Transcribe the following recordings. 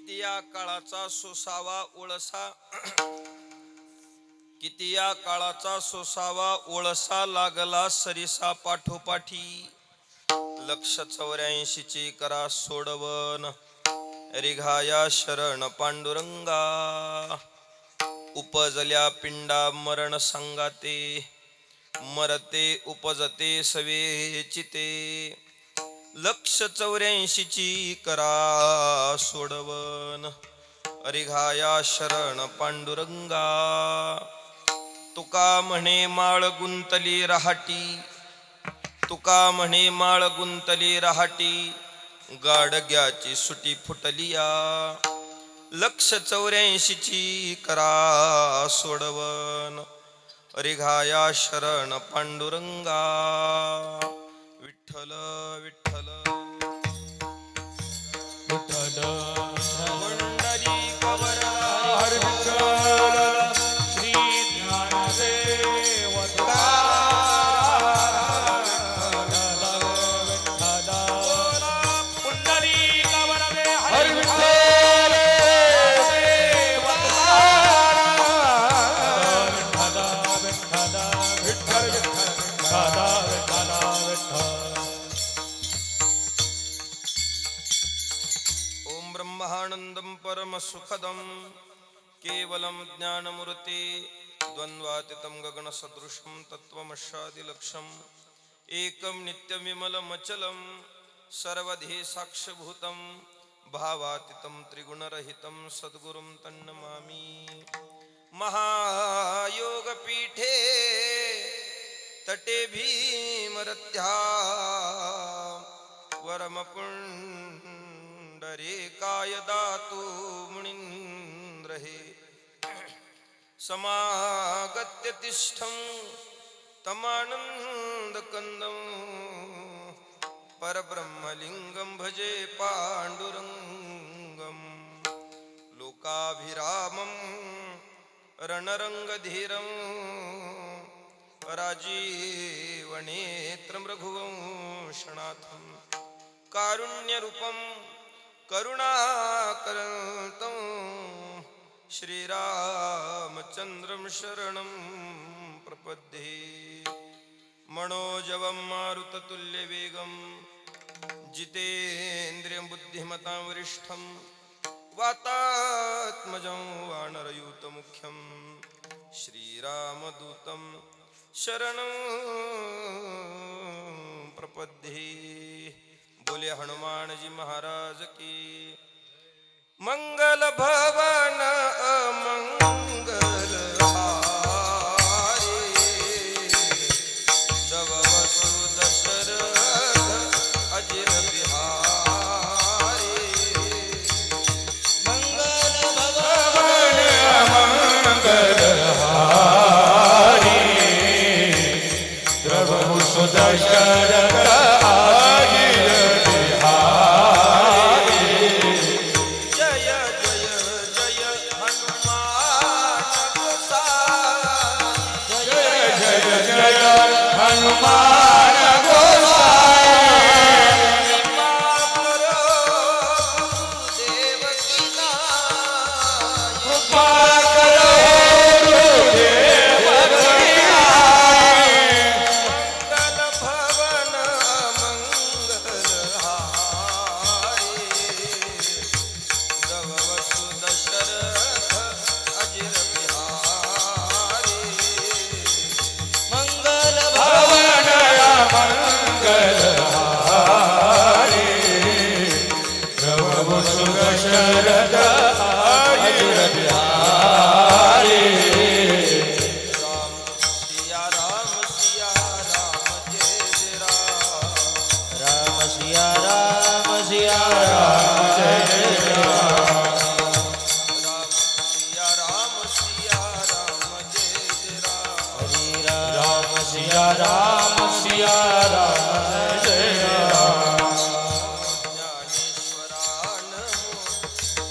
किती या काळाचा सोसावा ओळसा किती या काळाचा सोसावा ओळसा लागला सरिसा पाठोपाठी 184 करा सोडवन रिघाया शरण पांडुरंगा उपजल्या पिंडा मरण संगाते मरते उपजते सवे चिते 184 करा सोडवन रिघाया शरण पांडुरंगा तुका म्हणे माळ गुंतली रहाटी तुका म्हणे माळ गुंतली रहाटी गाडग्याची सुटी फुटलिया 184 करा सोडवन रिघाया शरण पांडुरंगा विठ्ठल विठ्ठल विठ्ठल मंडली कवरला हर विठ्ठल श्री ज्ञानदेव पुंडली कवरले हर विठ्ठल विठ्ठल ओम ब्रह्मानंदं परम सुखदं केवलं ज्ञानमूर्ते द्वंद्वातीतं गगन सदृशं तत्त्वमस्यादिलक्ष्यम् एकं नित्यविमलमचलं सर्वधी साक्षभूतं भावातीतं त्रिगुणरहितं सद्गुरुं तन्नमामि महायोगपीठे तटे भीमरथ्या वरमपुण्डरीकाय दातु मुनीन्द्रहे समागत्य तिष्ठं तमानन्दकन्दं परब्रह्मलिङ्गं भजे पाण्डुरङ्गं लोकाभिरामं रणरङ्गधीरं राजीवनेत्रं रघुवंशनाथं कारुण्यरूपं करुणाकरं श्रीरामचन्द्रं शरणं प्रपद्ये मनोजवं मारुततुल्यवेगं जितेन्द्रियं बुद्धिमतां वरिष्ठं वातात्मजं वानरयूतमुख्यं श्रीरामदूतं शरणं प्रपद्ये बोले हनुमान जी महाराज की मंगल भवन मंगल हारे दव वसु दशरथ अजिर बिहारी मंगल भवन मंगल हारी द्रव वसु दशरथ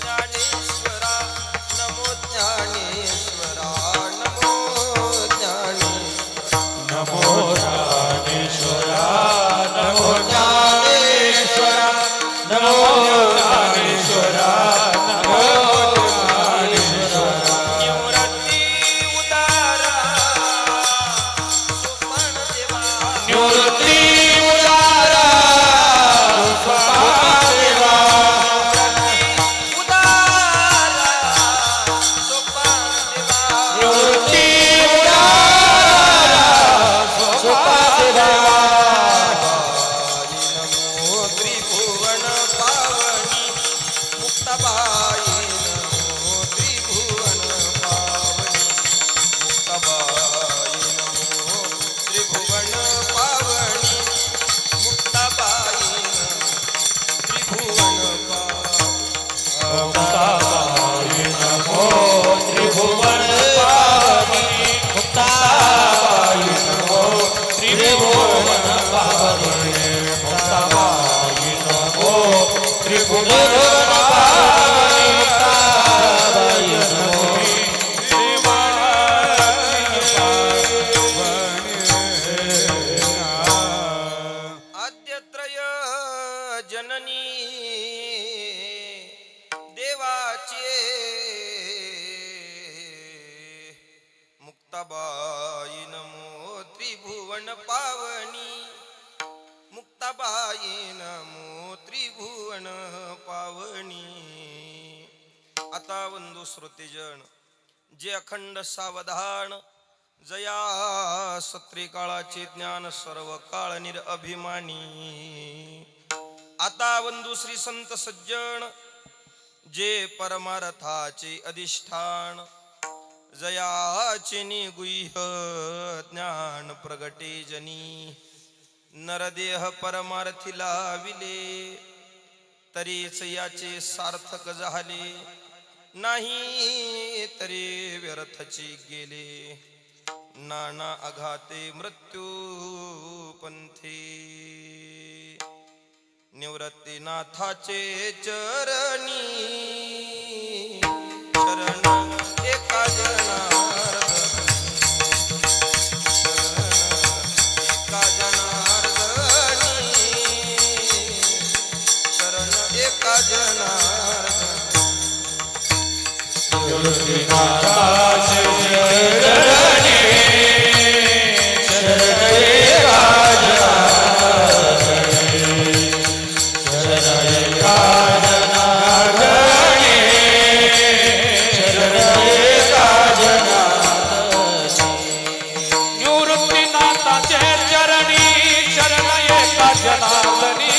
ज्ञानेश्वरा नमो मुक्ताबाई नमो त्रिभुवन पावनी मुक्ताबाई नमो त्रिभुवन पावनी मुक्ताबाई नमो त्रिभुवन पावनी मुक्ताबाई नमो आद्यत्रय जननी देवाचे मुक्ताबाई नमो त्रिभुवन पावनी मुक्ताबाई नमो त्रिभुवन पावनी. आता वंदू श्रोतेजन, जे अखंड सावधान जया सत्री काळाचे ज्ञान सर्व काळ निरअभिमानी. आता वंदू श्री संत सज्जन, जे परमार्थाचे अधिष्ठान जयाचे निगुह्य ज्ञान प्रगटे जनी. नरदेह परमार्थी लाविले तरीच याचे सार्थक झाले, नाही तरी व्यर्थची गेले. नाना अघाते मृत्यू पंथी. निवृत्तीनाथाचे चरणी शरण एका जनार्दनी शरण एका जनार्दनी. निवृत्तीनाथाचे चरणी शरण एका जनार्दनी शरण एका जनार्दनी शरण एका जनार्दनी. निवृत्तीनाथाचे चरणी शरण एका जनार्दनी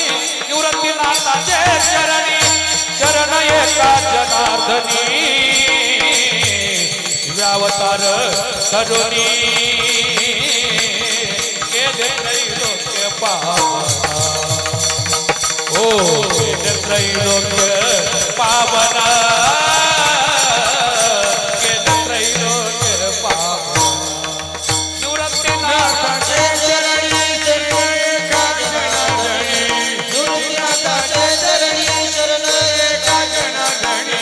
निवृत्तीनाथाचे चरणी शरण एका जनार्दनी. व्यावतार करुणी केले त्रैलोक्य पावना. ओ केले त्रैलोक्य पावना केले त्रैलोक्य पावना. निवृत्तीनाथाचे चरणी शरण एका जनार्दनी निवृत्तीनाथाचे चरणी शरण एका जनार्दनी.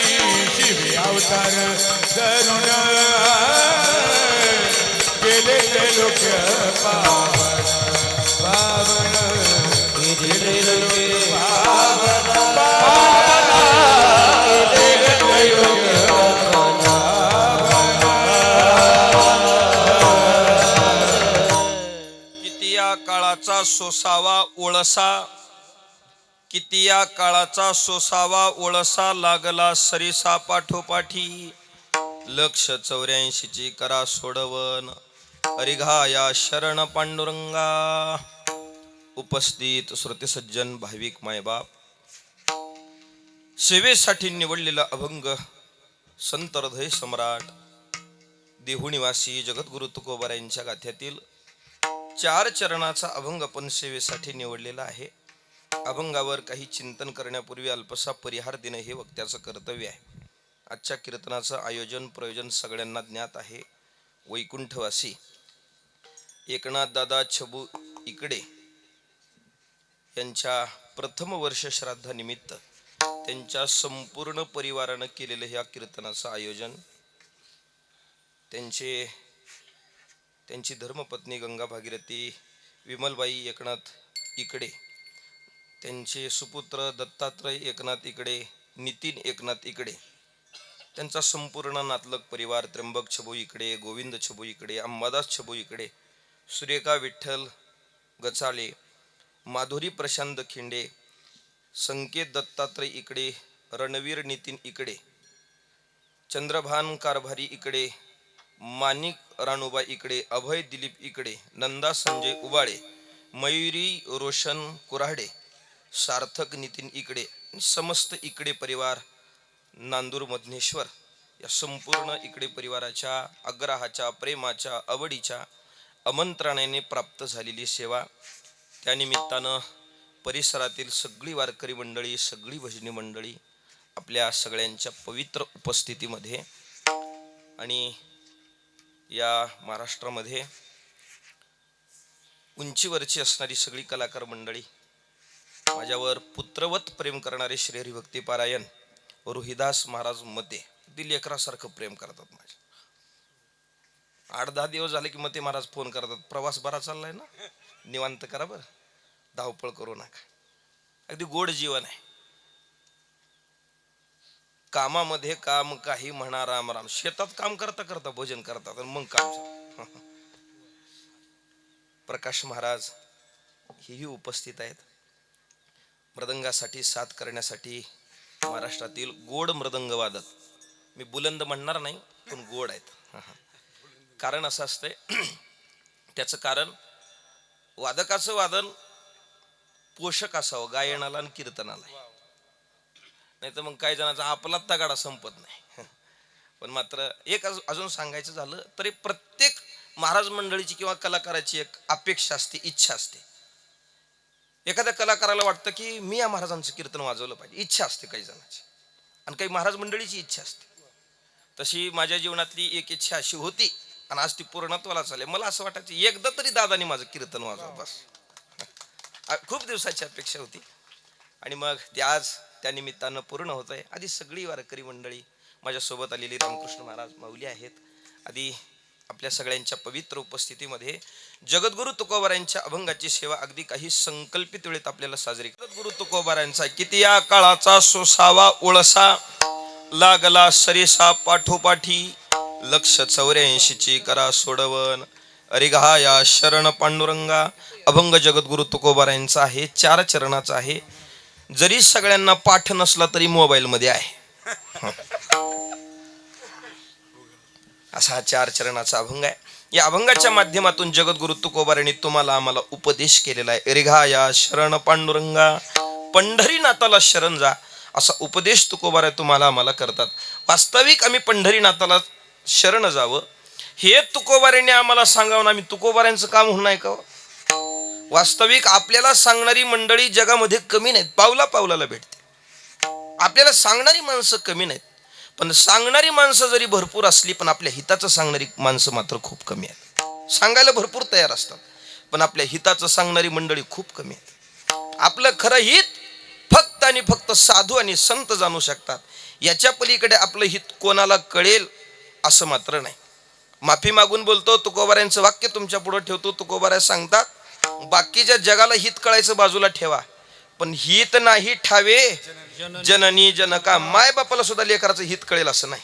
शिवी अवतार करुण केले त्रैलोक्य पावन पावन केले त्रैलोक्य पावन पावन केले त्रैलोक्य किती या काळाचा सोसावा ओळसा, किती या काळाचा सोसावा ओळसा लागला सरिसा पाठोपाठी. लक्ष 84ची करा सोडवन अरिघा या शरण पांडुरंगा. उपस्थित श्रोते सज्जन भाविक मायबाप, सेवेसाठी निवडलेला अभंग संत हृदय सम्राट देहुनिवासी जगद्गुरु तुकोबार यांच्या गाथ्यातील 4 चरणाचा अभंग आपण सेवेसाठी निवडलेला आहे. अभंगावर काही चिंतन करण्यापूर्वी अल्पसा परिहार देणं हे वक्त्याचं कर्तव्य आहे. आजच्या कीर्तनाचं आयोजन प्रयोजन सगळ्यांना ज्ञात आहे. वैकुंठवासी एकनाथ दादा छबू इकडे यांच्या प्रथम वर्ष श्राद्धानिमित्त त्यांच्या संपूर्ण परिवारानं केलेलं ह्या कीर्तनाचं आयोजन त्यांची धर्मपत्नी गंगा भागीरथी विमलबाई एकनाथ इकडे, त्यांचे सुपुत्र दत्तात्रय एकनाथ इकडे, नितीन एकनाथ इकडे, त्यांचा संपूर्ण नातलग परिवार त्र्यंबक छबू इकडे, गोविंद छबू इकडे, अंबादास छबू इकडे, सुरेखा विठ्ठल गचाळे, माधुरी प्रशांत खिंडे, संकेत दत्तात्रय इकडे, रणवीर नितीन इकडे, चंद्रभान कारभारी इकडे, मानिक राणूबा इकडे, अभय दिलीप इकडे, नंदा संजय उबाळे, मयुरी रोशन कुऱ्हाडे, सार्थक नितीन इकडे, समस्त इकडे परिवार नांदूर मधनेश्वर या संपूर्ण इकडे परिवाराच्या आग्रहाच्या प्रेमाच्या आवडीच्या आमंत्रणाने प्राप्त झालेली सेवा. त्यानिमित्तानं परिसरातील सगळी वारकरी मंडळी, सगळी भजनी मंडळी आपल्या सगळ्यांच्या पवित्र उपस्थितीमध्ये आणि या महाराष्ट्रामध्ये उंचीवरची असणारी सगळी कलाकार मंडळी, माझ्यावर पुत्रवत प्रेम करणारे श्री हरिभक्ती पारायण रोहिदास महाराज मते दिल लेकरासारखं प्रेम करतात. माझे 8-10 दिवस झाले की मते महाराज फोन करतात, प्रवास बरा चाललाय ना, निवांत करा बरं, धावपळ करू नका. अगदी गोड जीवन आहे. कामामध्ये काम, काही म्हणा राम राम. शेतात काम करता करता भोजन करतात आणि मग काम. प्रकाश महाराज हेही उपस्थित आहेत. मृदंगासाठी साथ करण्यासाठी महाराष्ट्रातील गोड मृदंग वादक. मी बुलंद म्हणणार नाही, पण गोड आहेत. कारण असं असतंय, त्याचं कारण वादकाचं वादन पोषक असावं गायनाला आणि कीर्तनाला. नाही तर मग काही जणांचा आपला तगाडा संपत नाही. पण मात्र एक अजून सांगायचं झालं तरी प्रत्येक महाराज मंडळीची किंवा कलाकाराची एक अपेक्षा असते, इच्छा असते. एखाद्या कलाकाराला वाटतं की मी या महाराजांचं कीर्तन वाजवलं पाहिजे, इच्छा असते काही जणांची, आणि काही महाराज मंडळीची इच्छा असते. तशी माझ्या जीवनातली एक इच्छा अशी होती आणि आज ती पूर्णत्वाला चालली. मला असं वाटायचं एकदा तरी दादानी माझं कीर्तन वाजव, बस. खूप दिवसाची अपेक्षा होती आणि मग ते आज त्या निमित्तानं पूर्ण होत आहे. आधी सगळी वारकरी मंडळी माझ्यासोबत आलेली रामकृष्ण महाराज माऊली आहेत. आधी आपल्या सगळ्यांच्या पवित्र उपस्थितीमध्ये जगद्गुरु तुकोबारायांच्या अभंगाची सेवा अगदी काही संकल्पित वेळेत आपल्याला साजरी. जगद्गुरु तुकोबारायांचा किती या काळाचा सोसावा ओळसा, लागला सरेसा पाठोपाठी, लक्ष 84ची करा सोडवन, अरिघा या शरण पांडुरंगा. अभंग जगद्गुरु तुकोबारायांचा आहे, 4 चरणाचा आहे. जरी सगळ्यांना पाठ नसला तरी मोबाईल मध्ये आहे. असा हा 4 चरणाचा अभंग आहे. या अभंगाच्या माध्यमातून जगद्गुरु तुकोबारायांनी तुम्हाला आम्हाला उपदेश केलेला आहे. अरिघा या शरण पांडुरंगा, पंढरीनाथाला शरण जा, असा उपदेश तुकोबारा तुम्हाला आम्हाला करतात. वास्तविक आम्ही पंढरीनाथाला शरण जावं हे तुकोबारायांनी आम्हाला सांगावं. आम्ही तुकोबारायांचं काम होणार आहे का? वास्तविक आपल्याला सांगणारी मंडळी जगामध्ये कमी नाहीत, पावला पावलाला भेटते. आपल्याला सांगणारी माणसं कमी नाहीत, पण सांगणारी माणसं जरी भरपूर असली पण आपल्या हिताचं सांगणारी माणसं मात्र खूप कमी आहेत. सांगायला भरपूर तयार असतात पण आपल्या हिताचं सांगणारी मंडळी खूप कमी आहेत. आपलं खरं हित फक्त आणि फक्त साधू आणि संत जाणू शकतात. याच्या पलीकडे आपलं हित कोणाला कळेल असं मात्र नाही. माफी मागून बोलतो, तुकोबारायांचं वाक्य तुमच्या पुढे ठेवतो. तुकोबारा सांगतात, बाकीच्या जगाला हित कळायचं बाजूला ठेवा, पण हित नाही ठावे जननी जनका. माय बापाला सुद्धा लेकराचं हित कळेल असं नाही.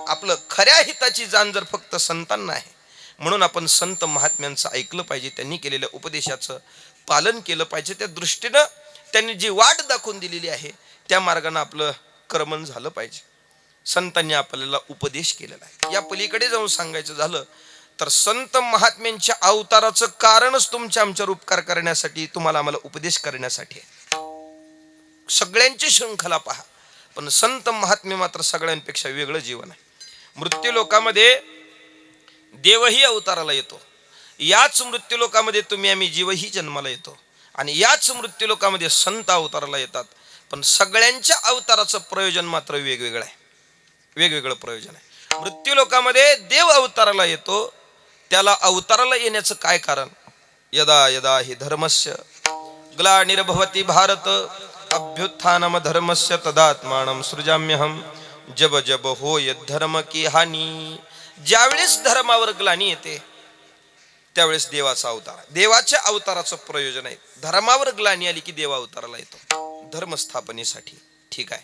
आपलं खऱ्या हिताची जाण जर फक्त संतांना आहे. म्हणून आपण संत महात्म्यांचं ऐकलं पाहिजे, त्यांनी केलेल्या उपदेशाचं पालन केलं पाहिजे. त्या दृष्टीनं त्यांनी जी वाट दाखवून दिलेली आहे त्या मार्गाने आपलं कर्मण झालं पाहिजे. संतांनी आपल्याला उपदेश केलेला आहे. या पलीकडे जाऊन सांगायचं झालं तर संत महात्म्यांच्या अवताराचं कारणच तुमच्या आमच्यावर उपकार करण्यासाठी, तुम्हाला आम्हाला उपदेश करण्यासाठी आहे. सगळ्यांची शृंखला पहा, पण संत महात्मे मात्र सगळ्यांपेक्षा वेगळं जीवन आहे. मृत्यू लोकामध्ये देवही अवताराला येतो, याच मृत्यू लोकामध्ये तुम्ही आम्ही जीवही जन्माला येतो, आणि याच मृत्यू लोकामध्ये संत अवताराला येतात. पण सगळ्यांच्या अवताराचं प्रयोजन मात्र वेगवेगळं आहे, वेगवेगळं प्रयोजन आहे. मृत्यू लोकामध्ये देव अवताराला येतो, त्याला अवताराला येण्याचं काय कारण? यदा यदा हि धर्मस्य ग्लानिर्भवति भारत अभ्युत्थानम धर्मस्य तदात्मानं सृजाम्यहम. जब जब होय धर्म की हानी. ज्यावेळेस धर्मावर ग्लानी येते त्यावेळेस देवाचा अवतार, देवाच्या अवताराचं प्रयोजन आहे. धर्मावर ग्लानी आली की देव अवताराला येतो धर्मस्थापनेसाठी. ठीक आहे,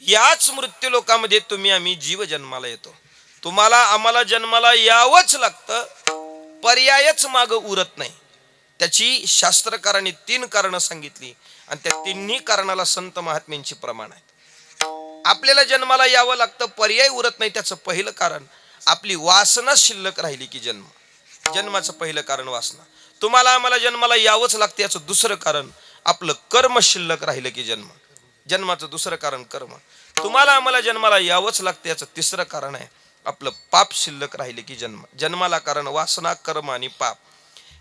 याच मृत्यू लोकामध्ये तुम्ही आम्ही जीव जन्माला येतो. तुम्हाला आम्हाला जन्माला यावंच लागतं, पर्यायच माग उरत नाही. त्याची शास्त्रकारांनी 3 कारणं सांगितली आणि त्या 3ही कारणाला संत महात्म्यांची प्रमाण आहेत. आपल्याला जन्माला यावं लागतं, पर्याय उरत नाही. त्याचं पहिलं कारण आपली वासना शिल्लक राहिली की जन्म. जन्माचं पहिलं कारण वासना. तुम्हाला आम्हाला जन्माला यावंच लागतं, याचं दुसरं कारण आपलं कर्म शिल्लक राहिलं की जन्म. जन्माचं दुसरं कारण कर्म. तुम्हाला आम्हाला जन्माला यावंच लागतं, याचं तिसरं कारण आहे आपलं पाप शिल्लक राहिले की जन्म. जन्माला कारण वासना, कर्म आणि पाप.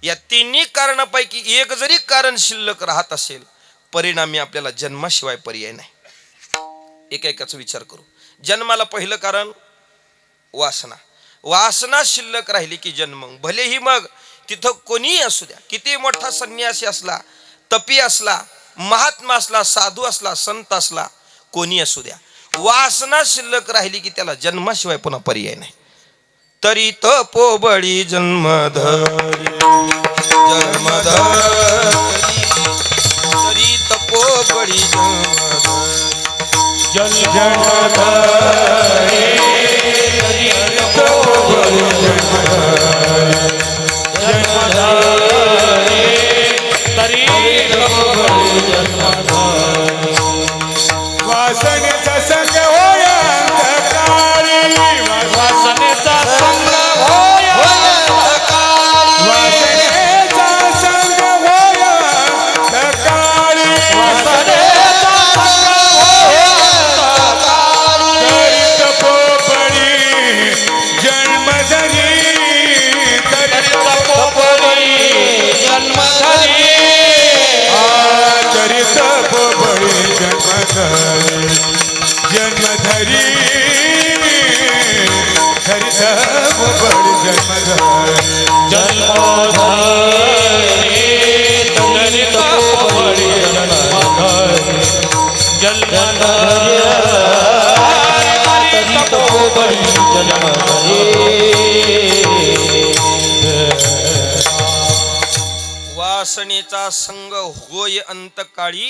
या 3ही कारणापैकी एक जरी कारण शिल्लक राहत असेल, परिणामी आपल्याला जन्माशिवाय पर्याय नाही. एकेकाचा विचार करू. जन्माला पहिलं कारण वासना. वासना शिल्लक राहिली की जन्म. भलेही मग तिथं कोणीही असू द्या, किती मोठा संन्यासी असला, तपी असला, महात्मा असला, साधू असला, संत असला, कोणी असू द्या, वासना शिल्लक राहिली की त्याला जन्माशिवाय पुन्हा पर्याय नाही. तरी तपोबळी जन्मधरी तरी तपोबळी वासनेचा संग होय अंधकारी, वासनेचा संग होय अंधकारी, वासनेचा संग होय अंधकारी, वासनेचा संग होय अंधकारी. तरी तपोबळी जन्मधरी, तरी तपोबळी जन्मधरी, तरी तपोबळी जन्मधरी, जन्मधरी, तरी तपोबळी जन्मधरी, जन्मधरी, तरी तपोबळी जन्मधरी, जन्मधरी, तरी तपोबळी जन्मधरी. वासनेचा संग होय अंतकाळी,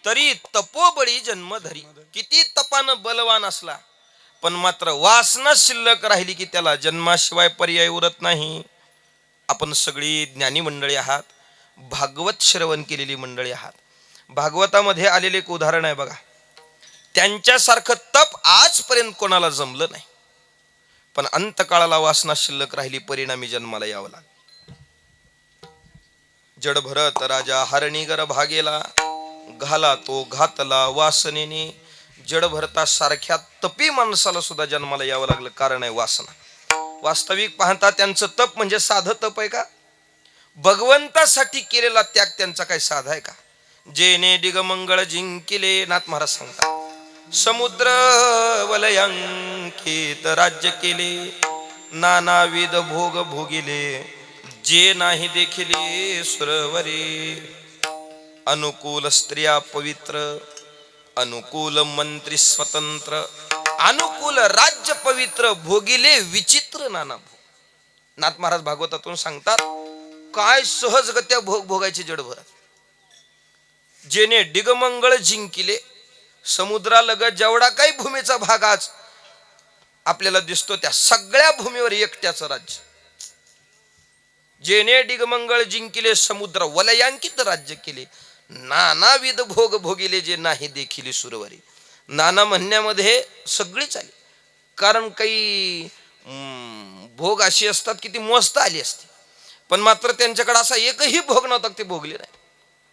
तरी तपोबळी जन्मधरी. किती तपानं बलवान असला पण मात्र वासना शिल्लक राहिली की त्याला जन्माशिवाय पर्याय उरत नाही. आपण सगळी ज्ञानी मंडळी आहात, भागवत श्रवण केलेली मंडळी आहात. भागवतामध्ये आलेले एक उदाहरण आहे बघा. त्यांच्यासारखं तप आजपर्यंत कोणाला जमलं नाही, पण अंतकाळाला वासना शिल्लक राहिली, परिणामी जन्माला यावं लागलं. जड भरत राजा हरणीगर भागेला, घाला तो घातला वासनेने. जड भरता सारख्या तपी माणसाला सुद्धा जन्माला यावं लागलं, कारण आहे वासना. वास्तविक पाहता त्यांचं तप म्हणजे साधं तप आहे का? भगवंतासाठी केलेला त्याग त्यांचा काय साधा आहे का? जेने दिगमंगळ जिंकिले, नाथ महाराज सांगतात, समुद्र वलयांकित राज्य केले, नानाविध भोग भोगिले, जे नाही देखिले सुरवरे. अनुकूल स्त्रिया पवित्र, अनुकूल मंत्री स्वतंत्र, अनुकूल राज्य पवित्र, भोगिले विचित्र नाना भोग. नाथ महाराज भागवतातून सांगतात, काय सहजगत्या भोग भोगायचे जडभरात. जेने दिगमंगळ जिंकिले, समुद्रालगत जेवढा काही भूमीचा भाग आज आपल्याला दिसतो त्या सगळ्या भूमीवर एकट्याचं राज्य. जेने दिगमंगळ जिंकिले, समुद्र वलयांकित राज्य केले, नानाविध भोग भोगिले, जे नाही देखिले सुरवरी. नाना म्हणण्यामध्ये सगळीच आली, कारण काही भोग अशी असतात की ती मोजता आली असते, पण मात्र त्यांच्याकडे असा एकही भोग नव्हता ते भोगले नाही.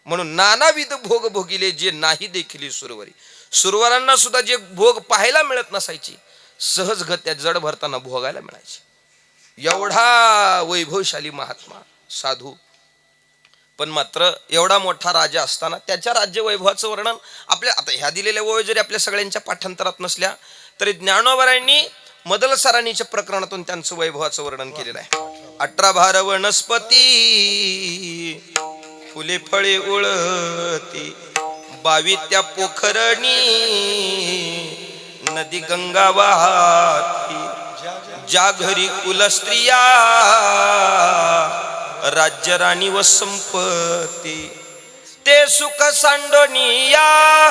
म्हणून नानाविध भोग भोगिले, जे नाही देखिले सुरवरी. सुरवरांना सुद्धा जे भोग पाहायला मिळत नसायची, सहजगत्या जड भरताना भोगायला मिळायची. एवढा वैभवशाली महात्मा साधू, पण मात्र एवढा मोठा राजा असताना त्याच्या राज्य वैभवाचं वर्णन आपल्या आता ह्या दिलेल्या ओळ जरी आपल्या सगळ्यांच्या पाठांतरात नसल्या तरी ज्ञानोबरांनी मदल सरांनीच्या प्रकरणातून त्यांचं वैभवाचं वर्णन केलेलं आहे. 18 भार वनस्पती, फुले फळे उळती, 22 त्या पोखरणी, नदी गंगा वाहती, ज्या घरी कुलस्त्रिया, राज्य राणी व संपत्ती, ते सुख सांडोनिया,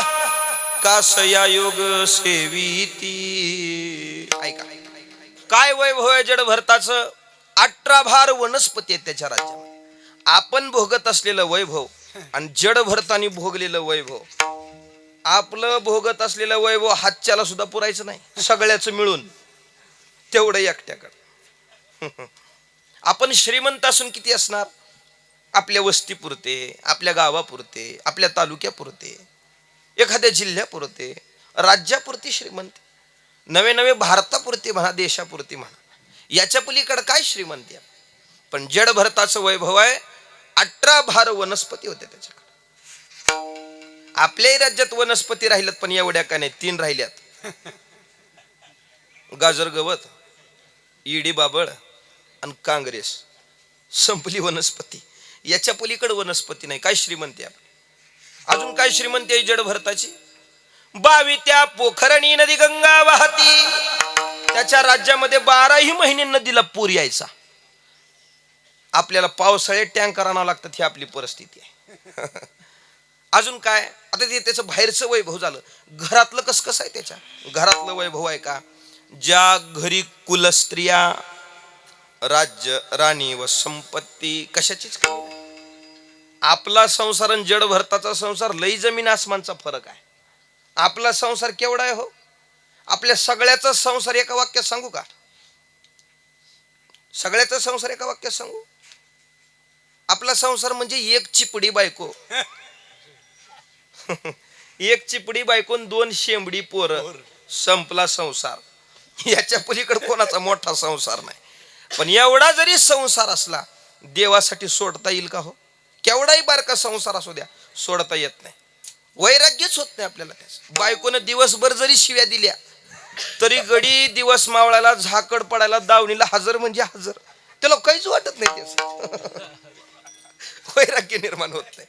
कासया योग सेविती. ऐका काय वैभव आहे जड भरताचं. 18 भार वनस्पती आहेत त्याच्या राज्यामध्ये. आपण भोगत असलेलं वैभव आणि जड भरतानी भोगलेलं वैभव, आपलं भोगत असलेलं वैभव हातच्याला सुद्धा पुरायचं नाही, सगळ्याच मिळून तेवढं एकट्याकडे. आपण श्रीमंत असून किती असणार? आपल्या वस्तीपुरते, आपल्या गावापुरते, आपल्या तालुक्यापुरते, एखाद्या जिल्ह्यापुरते, राज्यापुरती श्रीमंत, नवे नवे भारतापुरते म्हणा, देशापुरती म्हणा, याच्या पलीकडे काय श्रीमंती आहे. पण जड भरताचं वैभव आहे, 18 भार वनस्पती होत्या त्याच्याकडे. आपल्याही राज्यात वनस्पती राहिल्यात, पण एवढ्या का नाही, 3 राहिल्यात. गाजर गवत, इडी बाबळ आणि काँग्रेस, संपली वनस्पती. याच्या पलीकडे वनस्पती नाही. काय श्रीमंती आहे, अजून काय श्रीमंती आहे जड भरताची. बावी त्या पोखरणी नदी गंगा वाहती. त्याच्या राज्यामध्ये 12ही महिने नदीला पूर यायचा. आपल्याला पावसाळ्यात टँकर आणावं लागतात, ही आपली परिस्थिती आहे. अजून काय, आता ते त्याचं बाहेरचं वैभव झालं. घरातलं कसं आहे, त्याच्या घरातलं वैभव आहे का, ज्या घरी कुलस्त्रिया, राज्य, राणी व संपत्ती कशाचीच कमी नाही. आपला संसार आणि जड भरताचा संसार लई जमीन आसमानचा फरक आहे. आपला संसार केवढा आहे हो. आपल्या सगळ्याचा संसार एका वाक्यात सांगू का, सगळ्याचा संसार एका वाक्यात सांगू. आपला संसार म्हणजे एक चिपडी बायको, एक चिपडी बायको, 2 शेंबडी पोरं, संपला संसार. याच्या पलीकडे कोणाचा मोठा संसार नाही. पण एवढा जरी संसार असला, देवासाठी सोडता येईल का हो. केवढाही बारका संसार असू द्या, सोडता येत नाही. वैराग्यच होत नाही आपल्याला. बायकोनं दिवसभर जरी शिव्या दिल्या तरी गडी दिवस मावळायला, झाकड पडायला, दावणीला हजर म्हणजे हजर. त्याला काहीच वाटत नाही. त्याचं वैराग्य निर्माण होत नाही.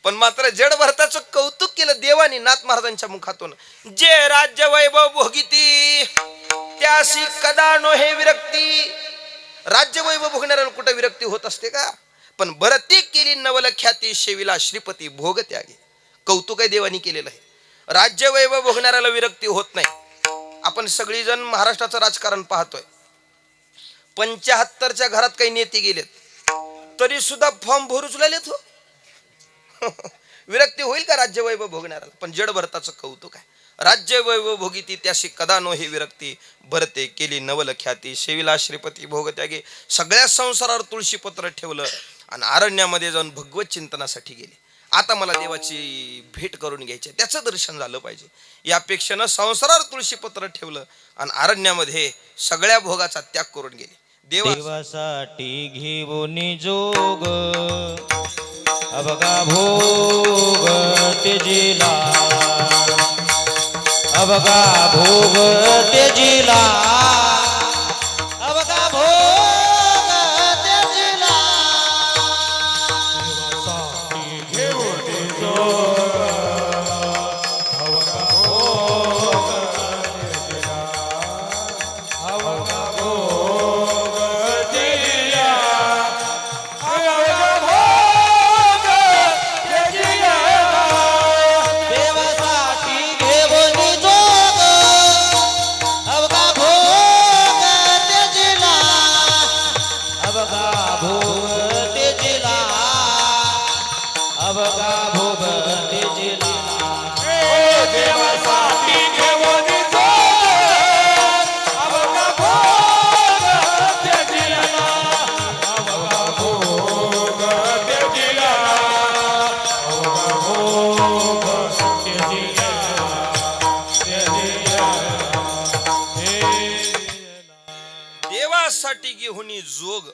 पण मात्र जड भरताचं कौतुक केलं देवानी नाथ महाराजांच्या मुखातून. जे राज्य वैभव भोगिती त्यासी कदा नो हे विरक्ती. राज्य वैभव भोगणाऱ्याला कुठं विरक्ती होत असते का. पण भरती केली नवल ख्याती, शेविला श्रीपती भोग त्यागे. कौतुक आहे देवानी केलेलं आहे. राज्य वैभव भोगणाऱ्याला विरक्ती होत नाही. आपण सगळीजण महाराष्ट्राचं राजकारण पाहतोय. 75च्या घरात काही नेते गेलेत तरी सुद्धा फॉर्म भरूच लागलेत हो. विरक्ती होईल का राज्य वैभव भोगणाऱ्याला. पण जड भरताचं कौतुक आहे. राज्य वैभव भोगिती त्याशी कदा नो ही विरक्ती, भरते केली नवल ख्याती, शेविला श्रीपती भोग त्यागे. सगळ्या संसारावर तुळशीपत्र ठेवलं आणि अरण्यामध्ये जाऊन भगवत चिंतनासाठी गेले. आता मला देवाची भेट करून घ्यायची, त्याचं दर्शन झालं पाहिजे. यापेक्षानं संसारावर तुळशीपत्र ठेवलं आणि अरण्यामध्ये सगळ्या भोगाचा त्याग करून गेले. देवासाठी घेऊन जोग, अबगा भोग तेजिला, अबगा भोग तेजिला, अबगा भोग तेजिला. देवासाठी घेऊन जोग,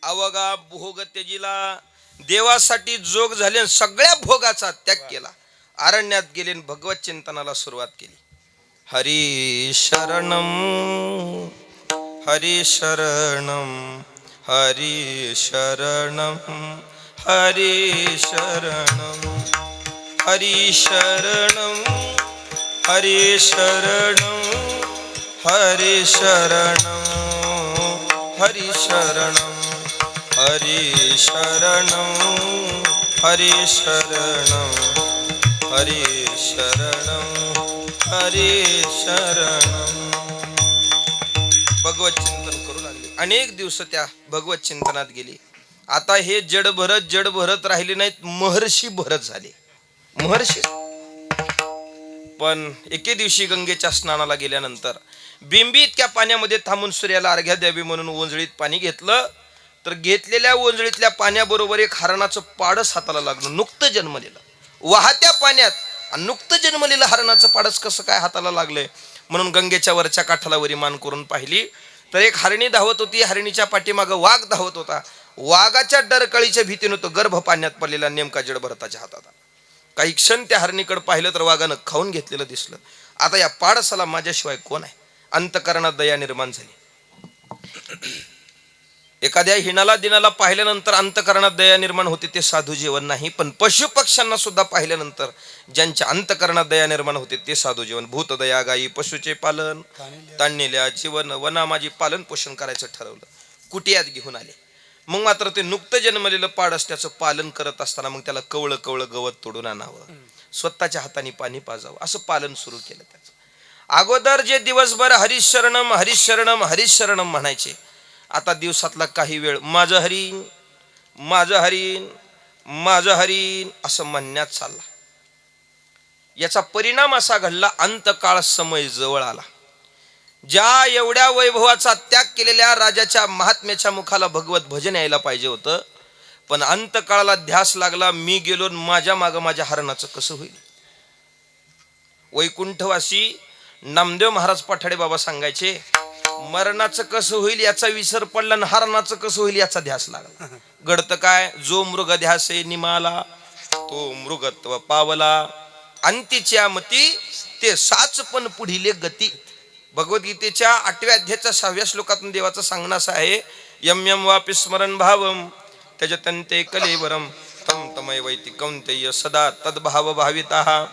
अवगा भोग त्यजिला. देवासाठी जोग झाले आणि सगळ्या भोगाचा त्याग केला. अरण्यात गेले आणि भगवत चिंतनाला सुरुवात केली. हरी शरणम, हरी शरणम, हरी शरणम, हरी शरणम, हरी शरणम, हरी शरणम, हरी शरणम, हरी शरणम, हरी शरणम, हरी शरणम, हरी शरणम, हरी शरणम. भगवत चिंतन करू लागले. अनेक दिवस त्या भगवत चिंतनात गेली. आता हे जड भरत राहिले नाहीत, महर्षी भरत झाले. महर्षी. पण एके दिवशी गंगेच्या स्नानाला गेल्यानंतर बिंबी इतक्या पाण्यामध्ये थांबून सूर्याला अर्घ्या द्यावी म्हणून ओंजळीत पाणी घेतलं. तर घेतलेल्या ओंजळीतल्या पाण्याबरोबर एक हरणाचं पाडस हाताला लागलं. नुकतं जन्मलेलं, वाहत्या पाण्यात, आणि नुकतं जन्मलेलं हरणाचं पाडस कसं काय हाताला लागलंय म्हणून गंगेच्या वरच्या काठाला वरी मान करून पाहिली तर एक हरणी धावत होती. हरणीच्या पाठीमागं वाघ धावत होता. वाघाच्या डरकळीच्या भीतीनं तो गर्भ पाण्यात पडलेला नेमका जड भरताच्या हातात. काही क्षण त्या हरणीकडे पाहिलं तर वाघानं खाऊन घेतलेलं दिसलं. आता या पाडसाला माझ्याशिवाय कोण आहे? अंतकरणात दया निर्माण झाली. एखाद्या हिणाला दिनाला पाहिल्यानंतर अंतकरणात दया निर्माण होते ते साधू जीवन नाही, पण पशु पक्ष्यांना सुद्धा पाहिल्यानंतर ज्यांच्या अंतकरणात दया निर्माण होते ते साधू जीवन. भूतदया गायी पशुचे पालन, ताणलेल्या जीवन वना माझी पालन पोषण करायचं ठरवलं, कुटियात घेऊन आले. मग मात्र ते नुकतं जन्मलेलं पाडस त्याचं पालन करत असताना मग त्याला कवळं कवळं गवत तोडून आणावं, स्वतःच्या हाताने पाणी पाजावं, असं पालन सुरू केलं त्याचं. अगोदर जे दिवसभर हरिशरणम हरिशरणम हरिशरणम म्हणायचे, आता दिवसातला काही वेळ माझं हरीण माझं हरीण माझं हरीण असं म्हणण्यात चालला. याचा परिणाम असा घडला, अंतकाळ समय जवळ आला. ज्या एवढ्या वैभवाचा त्याग केलेल्या राजाच्या महात्म्याच्या मुखाला भगवत भजन यायला पाहिजे होतं, पण अंतकाळाला ध्यास लागला, मी गेलो माझ्या मागं माझ्या हरणाचं कसं होईल. वैकुंठवासी नामदेव महाराज पठाडे बाबा सांगायचे, मरणाचं कसं होईल याचा विसर पडला आणि हरणाचं कसं होईल याचा ध्यास लागला. घडतं काय, जो मृग ध्यासे निमाला तो मृगत्व पावला, अंतीच्या मती ते साच पण पुढीले गती. भगवद्गीतेच्या 8व्या अध्यायाच्या 6व्या श्लोकातून देवाचं सांगणं असं आहे, यम यम वापि स्मरण भावम त्यजतन्ते कलेवरम तम तमय वैति कौन्तेय सदा तद्भाव भाविताः.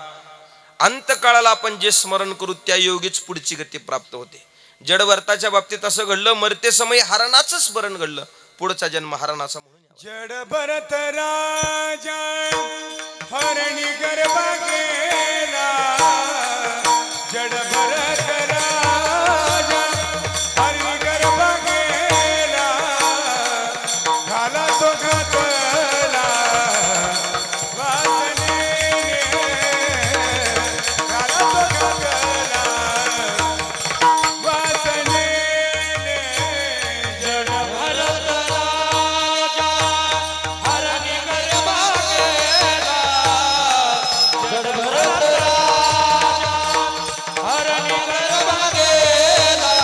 अंतकाळाला आपण जे स्मरण करू त्या योगीच पुढची गती प्राप्त होते. जडभरताच्या बाबतीत असं घडलं, मरते समय हरणाचं स्मरण घडलं, पुढचा जन्म हरणाचा म्हणून. जडभरत राजा हरणी गरबा गेला, जडभरत राजा हरणी गरबा गेला, घाला तो घातला वासनेने, घाला तो घातला वासनेने. जडभरत राजा हरणी गरबा गेला, जडभरत राजा हरणी गरबा गेला,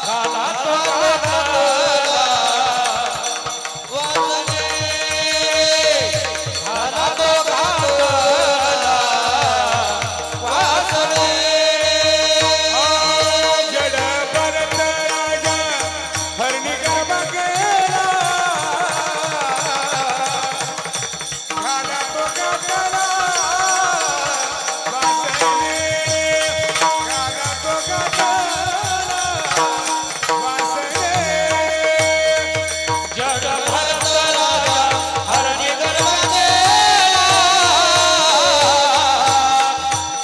घाला तो घातला वासने, घाला तो घातला वासने. जडभरत राजा हरणी गरबा गेला, घाला तो घातला वासने, घाला तो घातला वासने. जडभरत राजा हरणी गरबा गेला,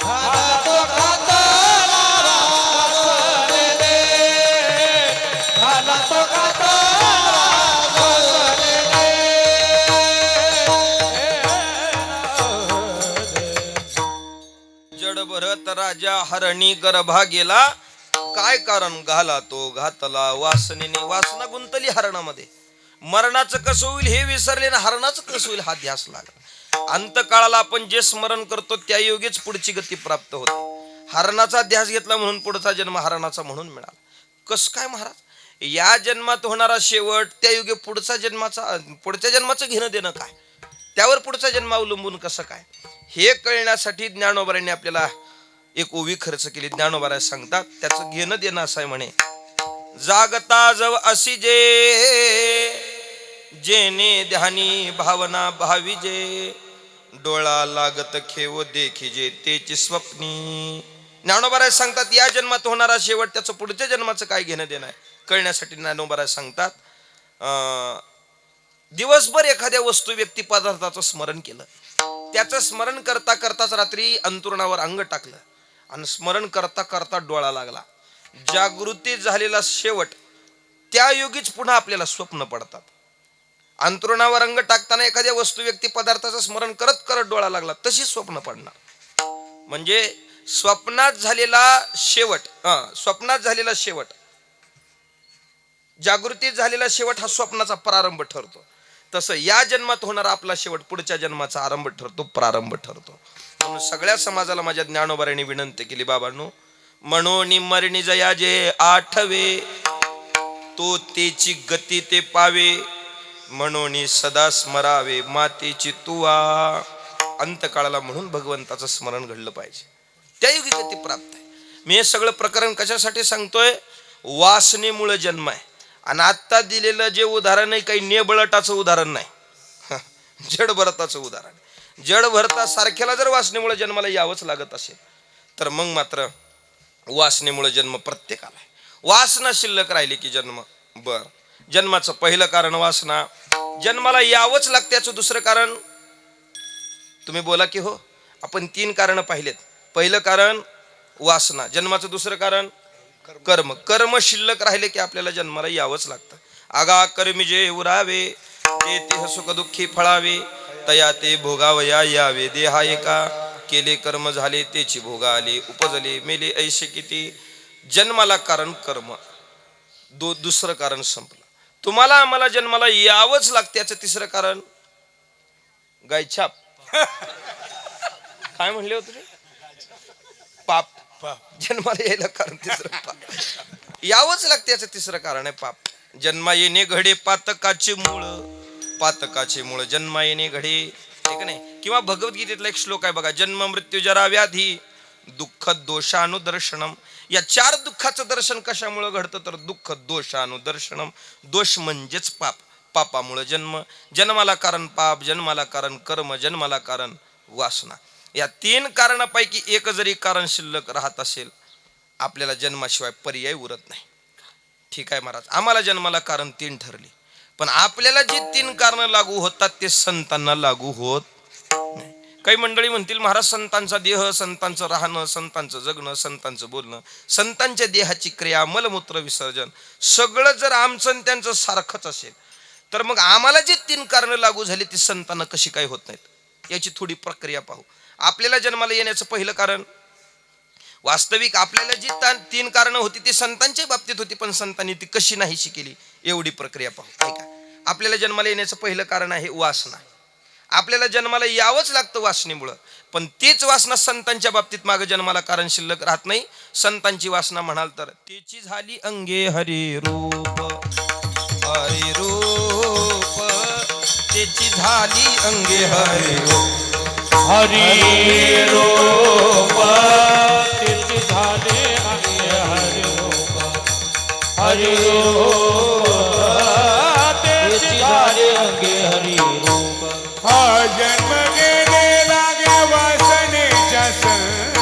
घाला तो घातला वासने, घाला तो घातला जडभरत राजा हरणी गर्भा गेला, काय कारण, घाला तो घातला वासनेने. वासना गुंतली हरणामध्ये, मरणाचं कसं होईल हे विसरले ना हरणाचं कसं होईल हा ध्यास लागला. अंतकाळाला आपण जे स्मरण करतो त्या योगीच पुढची गती प्राप्त होते. हरणाचा ध्यास घेतला म्हणून पुढचा जन्म हरणाचा म्हणून मिळाला. कस काय महाराज, या जन्मात होणारा शेवट त्या योगी पुढच्या जन्माचं घेणं देणं काय, त्यावर पुढचा जन्म अवलंबून कसं काय, हे कळण्यासाठी ज्ञानोबारांनी आपल्याला एक ओवी खर्च केली. ज्ञानोबाराय सांगतात, त्याचं घेणं देणं असं आहे म्हणे, जागता जव असी जेने ध्यानी भावना भाविजे, डोळा लागत खेव देखिजे तेची स्वप्नी. ज्ञानोबाराय सांगतात, या जन्मात होणारा शेवट त्याचं पुढच्या जन्माचं काय घेणं देणं आहे कळण्यासाठी ज्ञानोबाराय सांगतात, दिवसभर एखाद्या वस्तू व्यक्ती पदार्थाचं स्मरण केलं, त्याचं स्मरण करता करताच रात्री अंतरुणावर अंग टाकलं आणि स्मरण करता करता डोळा लागला. जागृती झालेला शेवट त्या योगीच पुन्हा आपल्याला स्वप्न पडतात. अंतरुणावर अंग टाकताना एखाद्या वस्तू व्यक्ती पदार्थाचं स्मरण करत करत डोळा लागला, तशी स्वप्न पडणार. म्हणजे स्वप्नात झालेला शेवट जागृतीत झालेला शेवट हा स्वप्नाचा प्रारंभ ठरतो. तसं या जन्मात होणारा आपला शेवट पुढच्या जन्माचा आरंभ ठरतो, प्रारंभ ठरतो. म्हणून सगळ्या समाजाला माझ्या ज्ञानोबारांनी विनंती केली, बाबांनो, म्हणून मरणी जया जे आठवे, तो तेची गती ते पावे, म्हणून सदा स्मरावे मातेची तुवा. अंतकाळाला म्हणून भगवंताचं स्मरण घडलं पाहिजे. त्या योगी गती प्राप्त आहे. मी हे सगळं प्रकरण कशासाठी सांगतोय? वासनेमुळे जन्म आहे. आणि आत्ता दिलेलं जे उदाहरण आहे काही नेबळटाचं उदाहरण नाही, जड भरताचं उदाहरण. जड भरता सारख्याला जर वासनेमुळे जन्माला यावंच लागत असेल तर मग मात्र वासनेमुळे जन्म प्रत्येकाला आहे. वासना शिल्लक राहिली की जन्म. बर, जन्माचं पहिलं कारण वासना. जन्माला यावंच लागतं त्याचं दुसरं कारण तुम्ही बोला की हो. आपण 3 कारण पाहिलेत. पहिलं कारण वासना, जन्माचं दुसरं कारण कर्म. कर्म शिल्लक राहिले की आपल्याला जन्माला यावंच लागतं. आगा कर्मी जे उरावे ते तेह सुख दुःखी फळावे, तया ते भोगावया यावे. देहा एका केले कर्म झाले तेची भोगा आले, उपजले मेले ऐसे किती. जन्माला कारण कर्म, दुसरं कारण संपलं. तुम्हाला आम्हाला जन्माला यावंच लागतं त्याचं तिसरं कारण गायछाप. काय म्हणले होते? पाप. जन्माला यायला कारण तिसरं पाप. यावंच लागतं त्याचं तिसरं कारण आहे पाप. जन्मा येणे घडे पातकाचे मूळ, पातकाचे मूळ जन्मा येणे घडे, ठीक नाही. किंवा भगवद्गीतेतला एक श्लोक आहे बघा, जन्म मृत्यू जरा व्याधी दुःख दोषानुदर्शनम. या 4 दुःखाचं दर्शन कशामुळे घडतं तर दुःख दोषानुदर्शनम. दोष म्हणजेच पाप. पापामुळे जन्म. जन्माला कारण पाप, जन्माला कारण कर्म, जन्माला कारण वासना. या 3 कारणापैकी एक जरी कारण शिल्लक राहत असेल आपल्याला जन्माशिवाय पर्याय उरत नाही. ठीक आहे महाराज, आम्हाला जन्माला कारण 3 ठरली, पण आपल्याला जे 3 कारण लागू होतात ते संतांना लागू होत नाही. काही मंडळी म्हणतील महाराज संतांचा देह, संतांचं राहणं, संतांचं जगणं, संतांचं बोलणं, संतांच्या देहाची क्रिया, मलमूत्र विसर्जन सगळं जर आमचं त्यांचं सारखंच असेल तर मग आम्हाला जे 3 कारणं लागू झाली ती संतांना कशी काय होत नाहीत, याची थोडी प्रक्रिया पाहू. आपल्याला जन्माला येण्याचं पहिलं कारण वास्तविक आपल्याला जी 3 कारणं होती ती संतांच्या बाबतीत होती, पण संतांनी ती कशी नाहीशी केली एवढी प्रक्रिया पाहू. ऐका, आपल्याला जन्माला येण्याचं पहिलं कारण आहे वासना. आपल्याला जन्माला यावंच लागतं वासनेमुळं, पण तीच वासना संतांच्या बाबतीत मागे जन्माला कारण शिल्लक राहत नाही. संतांची वासना म्हणाल तर त्याची झाली अंगे हरी रूप, हरी रूप त्याची झाली अंगे हरी रूप, हरी रूप त्याची झाले अंगे हरी रूप, हरी रूप त्याची झाले अंगे हरी रूप. हा जन्म घेणे लागे वासनेच्या संग,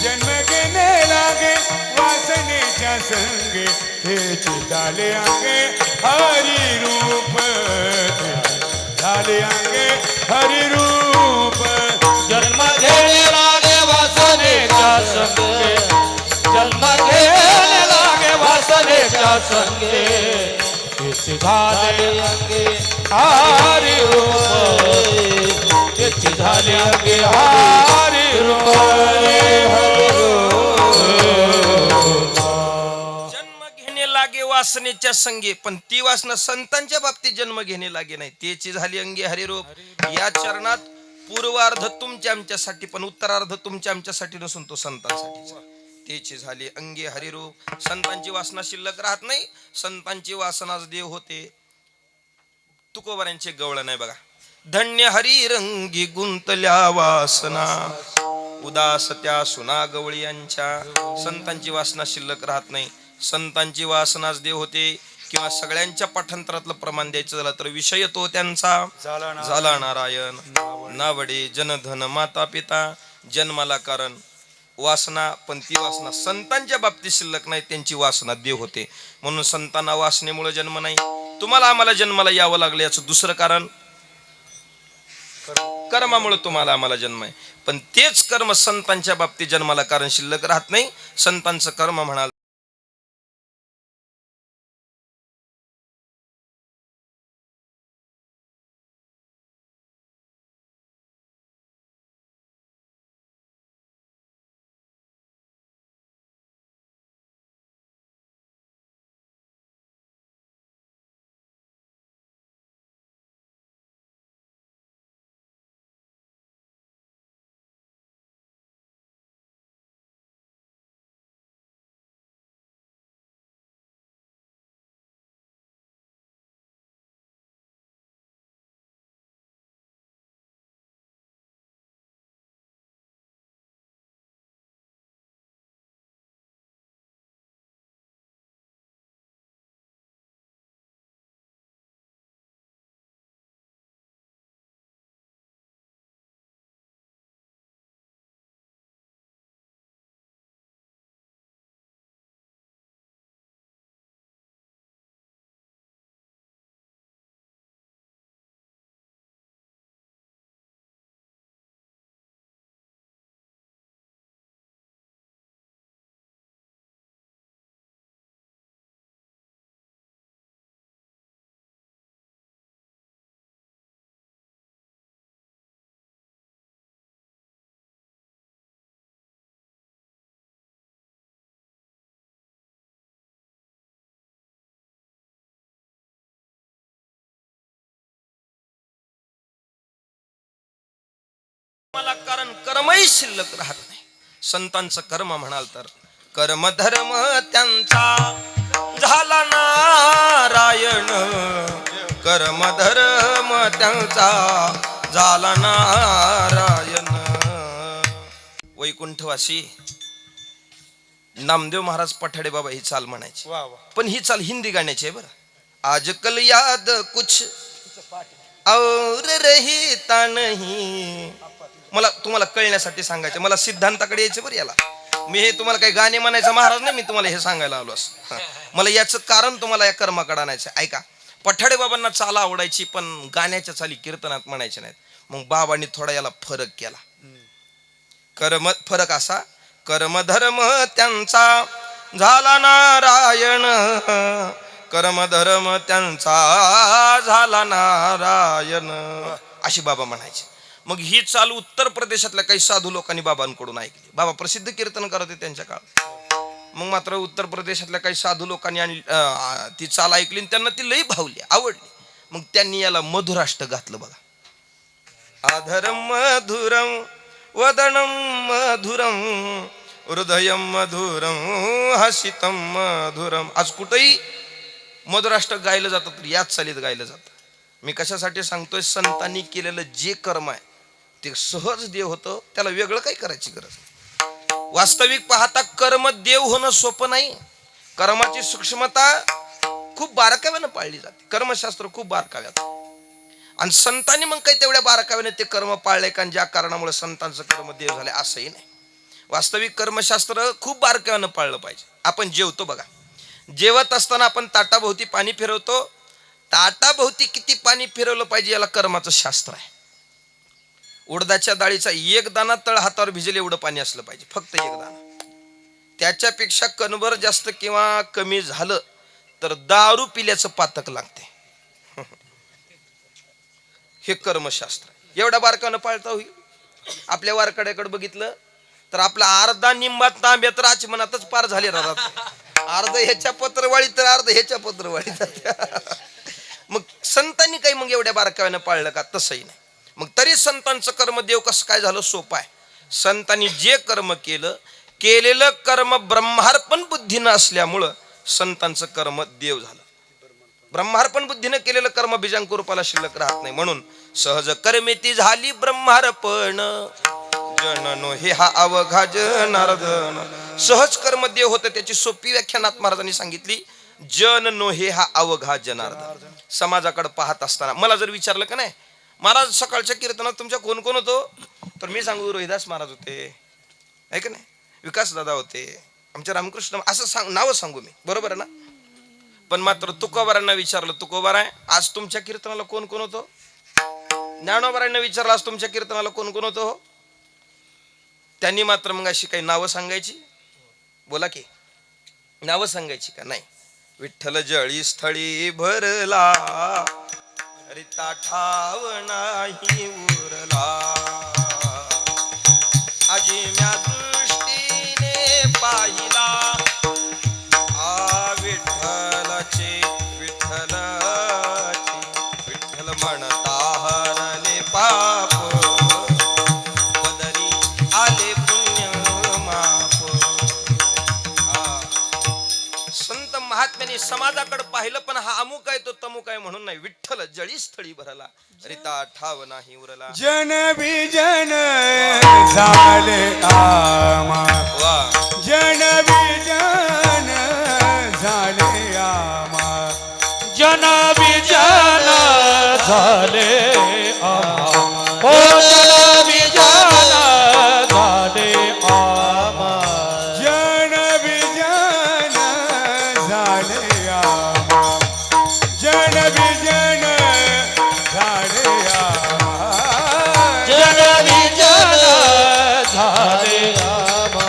जन्म घेणे लागे वासनेच्या संग, हेची झाले अंगे हरी रूप, झाले अंगे हरी रूप. जन्म घेणे लागे वासनेच्या संगे, जन्म घेणे लागे वासनेच्या संगे, त्याची झाले अंगे हरी रूप, त्याची झाले अंगे हरी रूप. जन्म घेणे लागे वासनेच्या संगे, पण ती वासना संतांच्या बाबतीत जन्म घेणे लागे नाही. त्याची झाली अंगे हरिरूप. या चरणात पूर्वार्ध तुमच्या आमच्यासाठी, पण उत्तरार्ध तुमच्या आमच्यासाठी नसून तो संतांसाठीचा. त्याची झाली अंगे हरिरूप. संतांची वासना शिल्लक राहत नाही. संतांची वासनाच देव होते. तुकोबारांचे गवळण आहे बघा, धन्य हरी रंगी गुंतल्या वासना, उदास त्या सुना गवळी यांच्या. संतांची वासना शिल्लक राहत नाही. संतांची वासनाच देव होते. किंवा सगळ्यांच्या पाठांतरातलं प्रमाण द्यायचं झालं तर विषय तो त्यांचा झाला नारायण. नावडे जनधन माता पिता. जन्माला कारण वासना, पण ती वासना संतांच्या बाबतीत शिल्लक नाही. त्यांची वासना देव होते. म्हणून संतांना वासनेमुळे जन्म नाही. तुम्हाला आम्हाला जन्माला यावं लागलं याचं दुसरं कारण कर्मामुळे तुम्हाला आम्हाला जन्म आहे, पण तेच कर्म संतांच्या बाबतीत जन्माला कारण शिल्लक राहत नाही. संतांचं कर्म म्हणाल मला कारण कर्मही शिल्लक राहत नाही. संतांचं कर्म म्हणाल तर कर्म धर्म त्यांचा झाला नारायण, कर्म धर्म त्यांचा झाला नारायण. वैकुंठवासी नामदेव महाराज पठाडे बाबा ही चाल म्हणायची, वा वा. पण ही चाल हिंदी गाण्याची आहे बरं. आजकल याद कुछ और रहता नहीं. मला तुम्हाला कळण्यासाठी सांगायचं, मला सिद्धांताकडे यायचं बरं. याला मी हे तुम्हाला काही गाणे म्हणायचं महाराज नाही, मी तुम्हाला हे सांगायला आलो असं. मला याचं कारण तुम्हाला या कर्माकडे आणायचं. ऐका, पठाडे बाबांना चाला आवडायची, पण गाण्याच्या चाली कीर्तनात म्हणायच्या नाहीत. मग बाबांनी थोडा याला फरक केला. कर्म फरक असा, कर्म धर्म त्यांचा झाला नारायण, कर्म धर्म त्यांचा झाला नारायण, अशी बाबा म्हणायचे. मग ही चाल उत्तर प्रदेशातल्या काही साधू लोकांनी बाबांकडून ऐकली. बाबा प्रसिद्ध कीर्तन करत होते त्यांच्या काळात. मग मात्र उत्तर प्रदेशातल्या काही साधू लोकांनी आणि ती चाल ऐकली आणि त्यांना ती लई भावली, आवडली. मग त्यांनी याला मधुराष्ट घातलं बघा. आधरम मधुरम वदनम मधुरम हृदयम मधुरम हसितम मधुरम. आज कुठेही मधुराष्टक गायलं जातं तर याच चालीत गायलं जातं. मी कशासाठी सांगतोय, संतांनी केलेलं जे कर्म आहे ते सहज देव होतं, त्याला वेगळं काही करायची गरज नाही. वास्तविक पाहता कर्म देव होणं सोपं नाही. कर्माची सूक्ष्मता खूप बारकाव्यानं पाळली जाते. कर्मशास्त्र खूप बारकाव्यात, आणि संतांनी मग काही तेवढ्या बारकाव्याने ते कर्म पाळले कारण ज्या कारणामुळे संतांचं कर्म देव झाले असंही नाही. वास्तविक कर्मशास्त्र खूप बारकाव्यानं पाळलं पाहिजे. आपण जेवतो बघा, जेवत असताना आपण ताटाभोवती पाणी फिरवतो. ताटाभोवती किती पाणी फिरवलं पाहिजे याला कर्माचं शास्त्र आहे. उडदाच्या डाळीचा एक दाणा तळ हातावर भिजेल एवढं पाणी असलं पाहिजे, फक्त एक दाणा. त्याच्यापेक्षा कणभर जास्त किंवा कमी झालं तर दारू पिल्याचं पातक लागते. हे कर्मशास्त्र एवढ्या बारकानं पाळता होईल. आपल्या वारकड्याकडे बघितलं तर आपला अर्धा निंबात तांब्या तर आचमनातच पार झाले राहतात. अर्ध ह्याच्या पत्रवाळी तर अर्ध ह्याच्या पत्रवाळी. मग संतांनी काही मग एवढ्या बारकाव्यानं पाळलं का? तसंही नाही. मग तरी संतांचं कर्म देव कसं काय झालं? सोपं आहे. संतांनी जे कर्म केलं, केलेलं कर्म ब्रह्मार्पण बुद्धीनं असल्यामुळं संतांचं कर्म देव झालं. ब्रह्मार्पण बुद्धीनं केलेलं कर्म बीजांक रूपाला शिल्लक राहत नाही. म्हणून सहज कर्मेती झाली ब्रह्मार्पण, जननो हे हा अवघा जनार्दन. सहज कर्म देव होतं, त्याची सोपी व्याख्यानात महाराजांनी सांगितली, जननो हे हा अवघा जनार्दन. समाजाकडे पाहत असताना मला जर विचारलं का नाही महाराज सकाळच्या कीर्तनात तुमच्या कोण कोण होतो, तर मी सांगू रोहिदास महाराज होते, आहे का नाही, विकास दादा होते, आमच्या रामकृष्ण, असं नावं सांगू मी, बरोबर आहे ना. पण मात्र तुकोबारांना विचारलं, तुकोबाराय आज तुमच्या कीर्तनाला कोण कोण होतो? ज्ञानोबारांना विचारलं, आज तुमच्या कीर्तनाला कोण कोण होतो? त्यांनी मात्र मग अशी काही नावं सांगायची, बोला की नावं सांगायची का? नाही. विठ्ठल जळी स्थळी भरला, रिता ठाव नाही उरला, आजी म्या दृष्टीने पाहिला, विठ्ठलचे विठ्ठलचे विठ्ठल म्हणता हरले पाप, पदरी आले पुण्य माप. संत महात्म्याने समाजाकडे पाहिलं, पण हा अमुक आहे तो तमुक आहे म्हणून नाही. विठ्ठल जळी स्थळी भरला, रिता ठाव नाही उरला. जन विजन झाले आमा, जन विजन झाले आमा, जन विजन झाले आम्हा, हो जन विजन झाले आम्हा, जन विजन झाले आमा, जन विजन झाले आमा, जन विजन झाले आम्हा,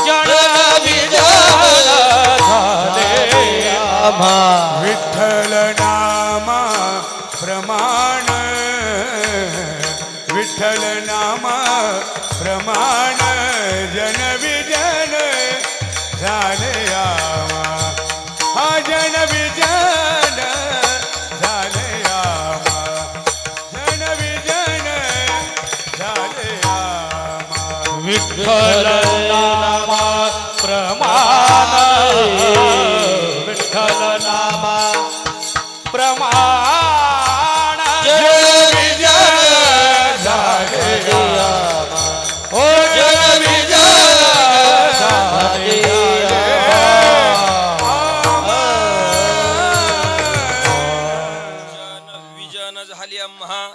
जन विजन झाले आम्हा. विठ्ठल नामा प्रमाण, विठ्ठल नामा प्रमाण, जन विजन झाले आमा, हा जन विजन झाले आमा, जन विजन झाले विठ्ठल नामा प्रमाण विठ्ठल नामा प्रमाण जन विजन झाले आम्हा हो जन विजन झाले विजन झाली आम्हा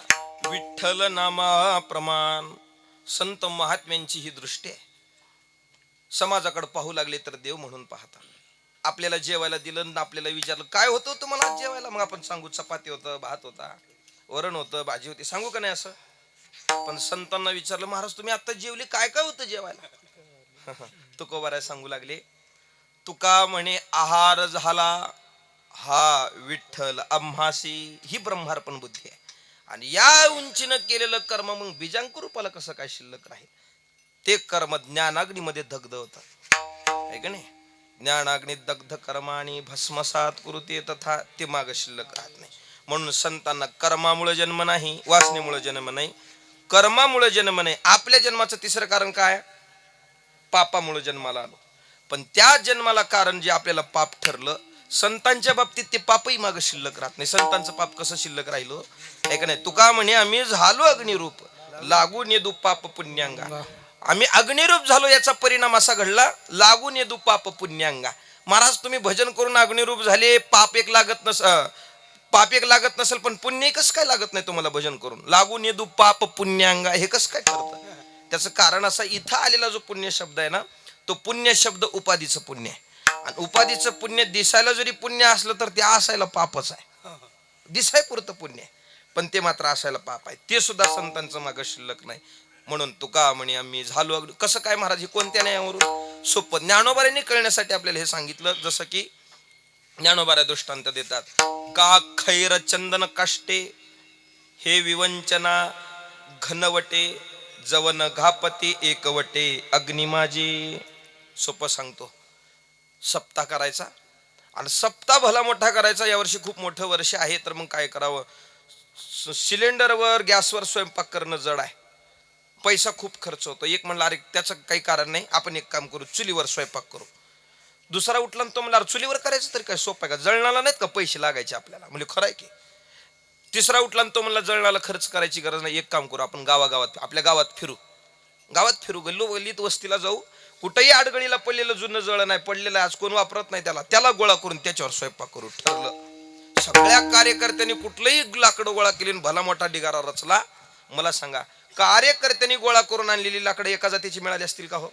विठ्ठल नामा प्रमाण. संत महात्म्यांची ही दृष्टी आहे. समाजाकडे पाहू लागले तर देव म्हणून पाहता. आपल्याला जेवायला दिलं ना आपल्याला विचारलं काय होतं तुम्हाला आज जेवायला, मग आपण सांगू चपाती होतं, भात होता, वरण होतं, भाजी होती, सांगू का नाही असं. पण संतांना विचारलं महाराज तुम्ही आता जेवले, काय काय होतं जेवायला. तुकोबाराय सांगू लागले तुका म्हणे आहार झाला हा विठ्ठल आम्हासी, ही ब्रह्मार्पण बुद्धी आहे. आणि या उंचीनं केलेलं कर्म मग बीजांकुर रूपाला कसं काय शिल्लक राहील. ते कर्म ज्ञानाग्नीमध्ये दग्ध होतं आहे का नाही. ज्ञानाग्नीत दग्ध कर्माणी भस्मसात कुरुते तथा ते माग शिल्लक राहत नाही. म्हणून संतांना कर्मामुळे जन्म नाही, वासनेमुळे जन्म नाही, कर्मामुळे जन्म नाही. आपल्या जन्माचं तिसरं कारण काय, पापामुळे जन्माला आलो. पण त्या जन्माला कारण जे आपल्याला पाप ठरलं, संतांच्या बाबतीत ते पापही माग शिल्लक राहत नाही. संतांचं पाप कसं शिल्लक राहिलं आहे का नाही. तुका म्हणे आम्ही झालो अग्निरूप लागून येदू पाप पुण्यांगा. आम्ही अग्निरूप झालो याचा परिणाम असा घडला, लागून येदू पाप पुण्यांगा. महाराज तुम्ही भजन करून अग्निरूप झाले, पाप एक लागत नसेल पण पुण्य कसं काय लागत नाही तुम्हाला भजन करून. लागून येदू पाप पुण्यांगा हे कसं काय ठरतं. त्याचं कारण असं, इथं आलेला जो पुण्य शब्द आहे ना, तो पुण्य शब्द उपाधीचं पुण्य आहे. आणि उपाधीचं पुण्य दिसायला जरी पुण्य असलं तर ते असायला पापच आहे. दिसाय पुरतं पुण्य आहे पण ते मात्र असायला पाप आहे. ते सुद्धा संतांचं मागं शिल्लक नाही. म्हणून तुका म्हणे आम्ही झालो कसं काय महाराज, हे कोणत्या न्यायावरून सोपं. ज्ञानोबाऱ्यांनी कळण्यासाठी आपल्याला हे सांगितलं. जसं की ज्ञानोबाऱ्या दृष्टांत देतात, का खैर चंदन काष्टे हे विवंचना घनवटे जवन घापते एकवटे अग्निमाजी. सोपं सांगतो, सप्ताह करायचा आणि सप्ताह भला मोठा करायचा. यावर्षी खूप मोठं वर्ष आहे तर मग काय करावं, सिलेंडरवर गॅसवर स्वयंपाक करणं जड आहे, पैसा खूप खर्च होतो. एक म्हणला अरे त्याचं काही कारण नाही, आपण एक काम करू चुलीवर स्वयंपाक करू. दुसरा उठला तो म्हणला चुलीवर करायचं तरी काय सोपं आहे का, जळणाला नाहीत का पैसे लागायचे आपल्याला, म्हणजे खरं आहे की. तिसरा उठला तो म्हणला जळणाला खर्च करायची गरज नाही, एक काम करू आपण गावागावात आपल्या गावात फिरू गल्लीत वस्तीला जाऊ, कुठेही आडगळीला पडलेलं जुनं जळ नाही पडलेलं आज कोण वापरत नाही त्याला गोळा करून त्याच्यावर स्वयंपाक करू. ठरलं. सगळ्या कार्यकर्त्यांनी कुठलंही लाकडं गोळा केली, भला मोठा ढिगारा रचला. मला सांगा कार्यकर्त्यांनी गोळा करून आणलेली लाकडं एका जातीची मिळाली असतील का हो,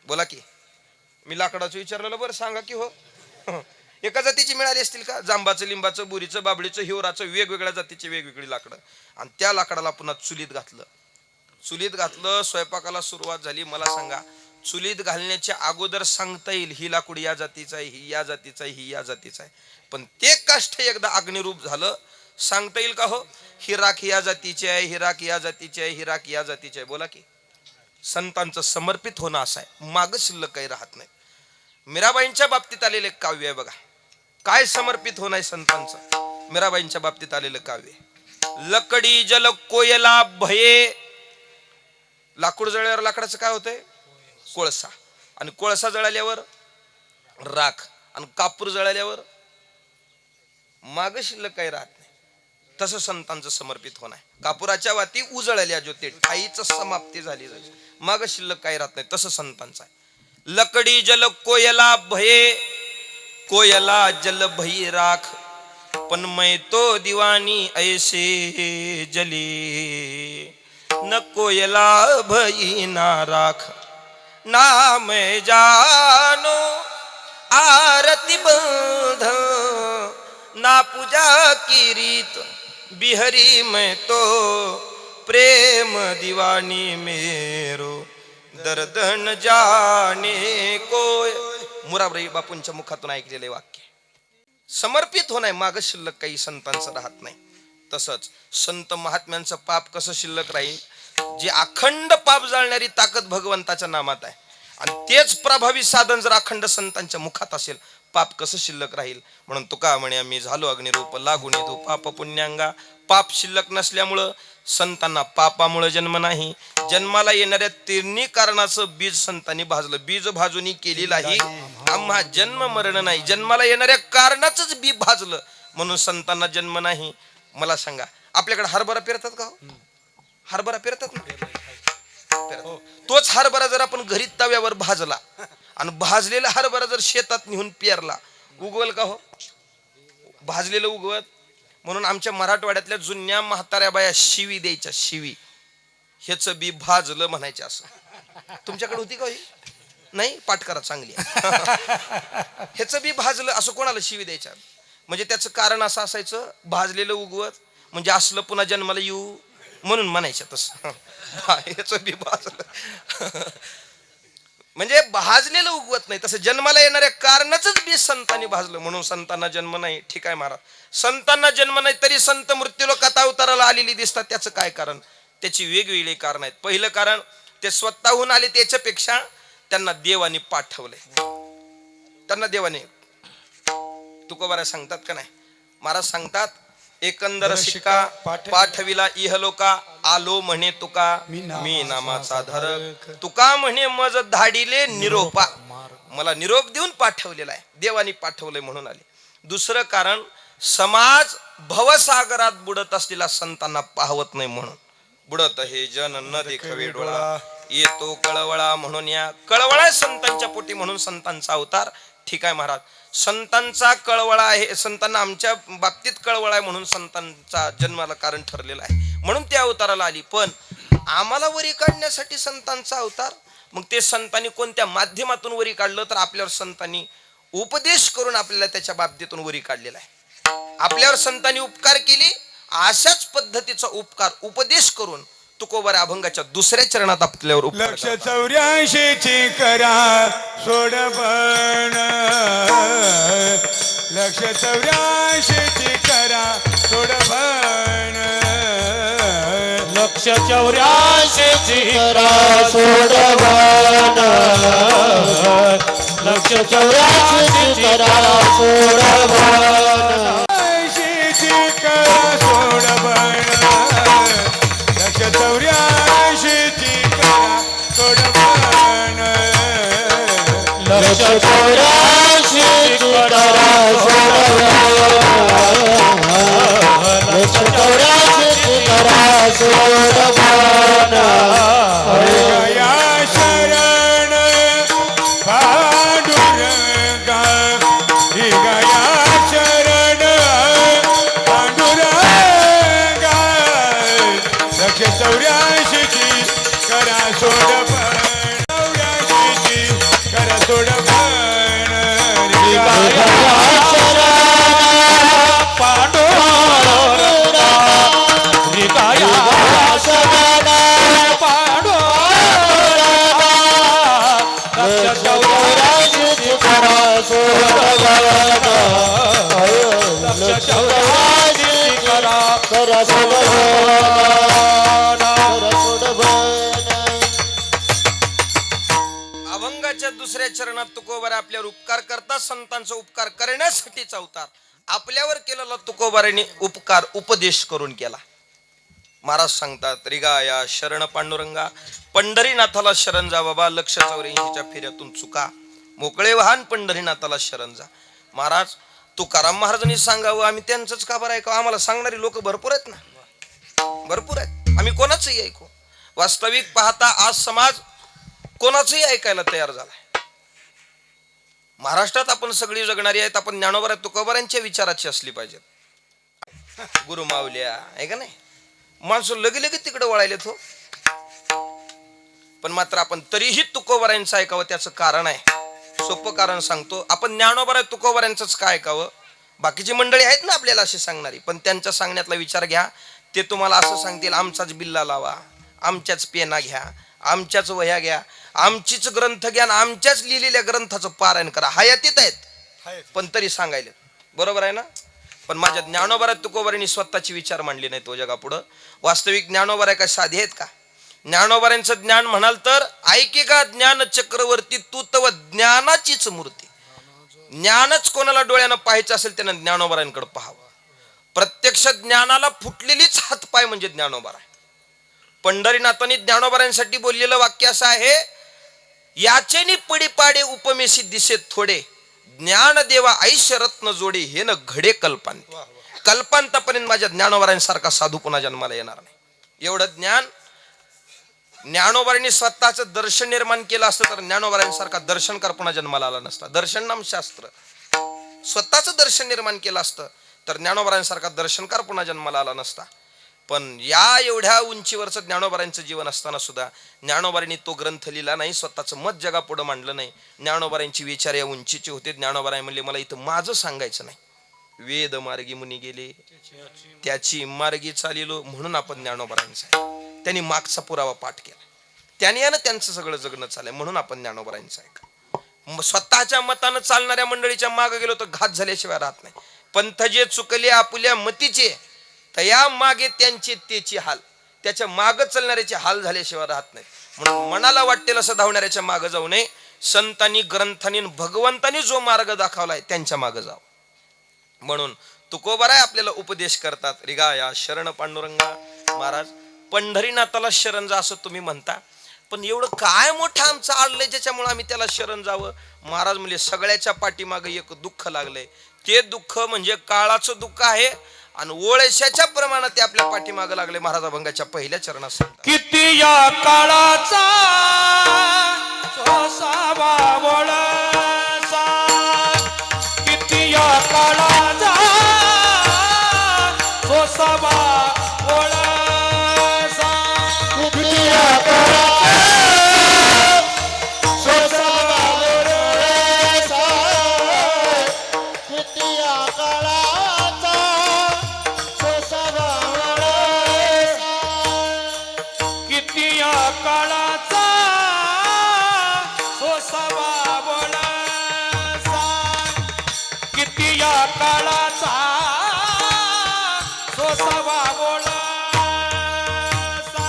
बोला की. मी लाकडाचं विचारलेलं, बरं सांगा की हो. एका जातीची मिळाली असतील का. जांबाचं, लिंबाचं, बोरीचं, बाबळीचं, हिवराचं, वेगवेगळ्या जातीची वेगवेगळी लाकडं. आणि त्या लाकडाला पुन्हा चुलीत घातलं, स्वयंपाकाला सुरुवात झाली. मला सांगा चुलीत घालण्याच्या अगोदर सांगता येईल ही लाकूड या जातीचं आहे, ही या जातीचं आहे, ही या जातीचं आहे. पण ते काष्ठ एकदा अग्निरूप झालं, सांगता येईल का हो ही राख या जातीची आहे, ही राख या जातीची आहे, ही राख या जातीची आहे. बोला की. संतांचं समर्पित होणं असं आहे, माग शिल्लक काही राहत नाही. मीराबाईंच्या बाबतीत आलेलं एक काव्य आहे बघा, काय समर्पित होणं आहे संतांचं. मीराबाईंच्या बाबतीत आलेलं काव्य, लकडी जल कोयला भये. लाकूड जळल्यावर लाकडाचं काय होतंय, कोळसा. आणि कोळसा जळाल्यावर राख. आणि कापूर जळाल्यावर माग शिल्लक काही राहत नाही. तसं संतांचं समर्पित होणं आहे. कापुराच्या वाती उजळल्या ज्योती ठाईच समाप्ती झाली, माग शिल्लक काही राहत नाही. तसं संतांचं आहे. लकडी जल कोयला भये, कोयला जल भई राख, पण मै तो दिवानी ऐसे जली. न कोयला भई ना राख, ना मैं जानो आरती बंध, ना पूजा की रीत बिहरी मैं तो प्रेम दीवानी मेरो दर्द न जाने कोय. मुरारी बापूंच्या मुखातून ऐकलेले वाक्य. समर्पित होणार माग शिल्लक काही संतांचं राहत नाही. तसंच संत महात्म्यांचं पाप कसं शिल्लक राहील, जे अखंड पाप जाळणारी ताकद भगवंताच्या नामात आहे आणि तेच प्रभावी साधन जर अखंड संतांच्या मुखात असेल, पाप कसं शिल्लक राहील. म्हणून तुका म्हणे आम्ही झालो अग्निरूप लागून येतो पाप पुण्यांगा. पाप शिल्लक नसल्यामुळं संतांना पापामुळे जन्म नाही, जन्माला येणाऱ्या तिन्ही कारणाचं बीज संतांनी भाजलं. बीज भाजूनी केलेलाही आम्हा जन्म मरण नाही, जन्माला येणाऱ्या कारणाचंच बी भाजलं म्हणून संतांना जन्म नाही. मला सांगा, आपल्याकडे हरभरा पेरतात का हो? हरभरा पेरतात ना? पेरतात. तोच हरभरा जर आपण घरी तव्यावर भाजला आणि भाजलेला हरभरा जर शेतात नेऊन पेरला, उगवल का हो? भाजलेलं उगवत. म्हणून आमच्या मराठवाड्यातल्या जुन्या म्हाताऱ्या बाया शिवी द्यायच्या, शिवी, ह्याच बी भाजलं म्हणायचे. असं तुमच्याकडे होती का? नाही, पाठ करा चांगली. ह्याच बी भाजलं असं कोणाला शिवी द्यायच्या? म्हणजे त्याचं कारण असं असायचं, भाजलेलं उगवत म्हणजे असलं पुन्हा जन्माला येऊ म्हणून म्हणायचं. तसं ह्याच बी भाजलं म्हणजे भाजलेलं उगवत नाही, तसं जन्माला येणाऱ्या कारणाचंच बी संतांनी भाजलं म्हणून संतांना जन्म नाही. ठीक आहे महाराज, संतांना जन्म नाही तरी संत मृत्यूला कथा अवताराला आलेली दिसतात. त्याचं काय कारण? त्याची वेगवेगळी कारण आहेत. पहिलं कारण, ते स्वतःहून आले, त्याच्यापेक्षा त्यांना देवाने पाठवलंय. त्यांना देवाने, तुकोबारा सांगतात का नाही, महाराज सांगतात, एकंदर शिक्का पाठविला इहलोका, आलो म्हणे तुका मी नामाचा धारक. तुका म्हणे मज धाडिले निरोपा, मला निरोप देऊन पाठवलेला आहे, देवानी पाठवलंय म्हणून आले. दुसरं कारण, समाज भवसागरात बुडत असलेला संतांना पाहवत नाही म्हणून. बुडत हे जन न देखवे डोळा, येतो कळवळा म्हणून या. कळवळा संतांच्या पोटी म्हणून संतांचा अवतार. ठीक आहे महाराज, संतांचा कळवळा आहे, संतांना आमच्या बाबतीत कळवळा आहे म्हणून संतांचा जन्माला कारण ठरलेलं आहे म्हणून त्या अवताराला आली. पण आम्हाला वरी काढण्यासाठी संतांचा अवतार. मग ते संतांनी कोणत्या माध्यमातून वरी काढलं? तर आपल्यावर संतांनी उपदेश करून आपल्याला त्याच्या बाबतीतून वरी काढलेला आहे. आपल्यावर संतांनी उपकार केले, अशाच पद्धतीचा उपकार उपदेश करून तुकोबारा अभंगाच्या दुसऱ्या चरणात आपल्यावर लक्ष 84 करा सोडबण, लक्ष 84 करा सोडबण, लक्ष 84 करा सोडवण, लक्ष 84 करा सोडवण, 84 करा सोडबण, लक्ष 84 करा सोडबण, लक्ष 84 करा सोडवण, लक्ष 84 करा सोडवण. गया शरण पांडुरंगा, गया शरण पांडुरंगा, लक्ष 84 करा सोडबण, 84 करा सोडबण, अभंगाच्या दुसऱ्या चरणात तुकोबारा आपल्यावर उपकार करतात. संतांचा उपकार करण्यासाठीच अवतार आपल्यावर केलेला तुकोबाराने उपकार उपदेश करून केला. महाराज सांगतात, रिगाया शरण पांडुरंगा, पंढरीनाथाला शरण जा बाबा, लक्ष 84च्या फेऱ्यातून चुका, मोकळे वाहन पंढरीनाथाला शरण जा. महाराज तुकाराम महाराजांनी सांगावं, आम्ही त्यांचंच का बरं ऐकावं? आम्हाला सांगणारी लोक भरपूर आहेत ना, भरपूर आहेत. आम्ही कोणाचंही ऐकू. वास्तविक पाहता आज समाज कोणाचंही ऐकायला तयार झालाय. महाराष्ट्रात आपण सगळी जगणारी आहेत, आपण ज्ञानोबा तुकोबारांच्या विचाराची असली पाहिजेत. गुरु माऊल्या आहे का नाही, माणसं लगे लगे तिकडे वळायलेत हो. पण मात्र आपण तरीही तुकोबारांचं ऐकावं. त्याचं कारण आहे, सोपं कारण सांगतो. आपण ज्ञानोबा तुकोबारांचंच काय ऐकावं? बाकीची मंडळी आहेत ना आपल्याला अशी सांगणारी, पण त्यांच्या सांगण्यातला विचार घ्या. ते तुम्हाला असं सांगतील, आमचाच बिल्ला लावा, आमच्याच पेना घ्या, आमच्याच वह्या घ्या, आमचीच ग्रंथ घ्या, आमच्याच लिहिलेल्या ग्रंथाचं पारायण करा. हयातीत आहेत पण तरी सांगायले. बरोबर आहे ना? पण माझ्या ज्ञानोबा तुकोबारांनी स्वतःची विचार मांडले नाही तो जगापुढं. वास्तविक ज्ञानोबा काय साधे आहेत का? ज्ञानोबारांचं ज्ञान म्हणाल तर ऐके का ज्ञान चक्रवर्ती तू तव ज्ञानाचीच मूर्ती. ज्ञानच कोणाला डोळ्यानं पाहायचं असेल त्यानं ज्ञानोबारांकडे पाहावं. प्रत्यक्ष ज्ञानाला फुटलेलीच हातपाय म्हणजे ज्ञानोबा आहे. पंढरीनाथांनी ज्ञानोबारांसाठी बोललेलं वाक्य असं आहे, याचेनी पडीपाडे उपमेशी दिसे थोडे, ज्ञान देवा ऐश्य रत्न जोडे, हे न घडे कल्पांत. कल्पांतापर्यंत माझ्या ज्ञानोबारांसारखा साधू पुन्हा जन्माला येणार नाही. एवढं ज्ञान ज्ञानोबारांनी स्वतःचं दर्शन निर्माण केलं असतं तर ज्ञानोबारांसारखा दर्शनकार पुन्हा जन्माला आला नसता. दर्शन नाम शास्त्र. स्वतःचं दर्शन निर्माण केलं असतं तर ज्ञानोबारांसारखा दर्शनकार पुन्हा जन्माला आला नसता. पण या एवढ्या उंचीवरचं ज्ञानोबारांचं जीवन असताना सुद्धा ज्ञानोबारांनी तो ग्रंथ लिहिला नाही, स्वतःचं मत जगापुढं मांडलं नाही. ज्ञानोबारांची विचार या उंचीचे होते. ज्ञानोबाराय म्हणले, मला इथं माझं सांगायचं नाही. वेद मार्गी मुनी गेले, त्याची मार्गी चालिलो, म्हणून आपण ज्ञानोबारांचं आहे. त्यांनी मागचा पुरावा पाठ केला, त्याने त्यांचं सगळं जगणं चाललंय, म्हणून आपण ज्ञानोबारांचं आहे. स्वतःच्या मतानं चालणाऱ्या मंडळीच्या मागे गेलो तर घात झाल्याशिवाय राहत नाही. पंथ जे चुकले आपुल्या मतीचे, तया मागे त्यांचे तेची हाल. त्याच्या माग चालणाऱ्याचे हाल झाल्याशिवाय राहत नाही. म्हणून मनाला वाटेल असं धावणाऱ्याच्या मागे जाऊ नये. संतांनी ग्रंथांनी भगवंतांनी जो मार्ग दाखवलाय त्यांच्या मागे जावं. म्हणून तुकोबाराय आपल्याला उपदेश करतात, रिगाया शरण पांडुरंगा. महाराज, पंढरीनाथाला शरण जा असं तुम्ही म्हणता, पण एवढं काय मोठं आमचं आडलंय ज्याच्यामुळे आम्ही त्याला शरण जावं? महाराज म्हणजे सगळ्याच्या पाठीमागे एक दुःख लागलंय. ते दुःख म्हणजे काळाचं दुःख आहे आणि ओळशाच्या प्रमाणात ते आपल्या पाठीमागे लागले. महाराज अभंगाच्या पहिल्या चरणात सांगतात, किती या काळाचा सोसावा वळसा, किती या काळाचा सोसावा वळसा, किती या काळाचा सोसावा वळसा, किती या काळाचा सोसावा वळसा, किती या काळाचा सोसावा वळसा, किती या काळाचा सोसावा वळसा,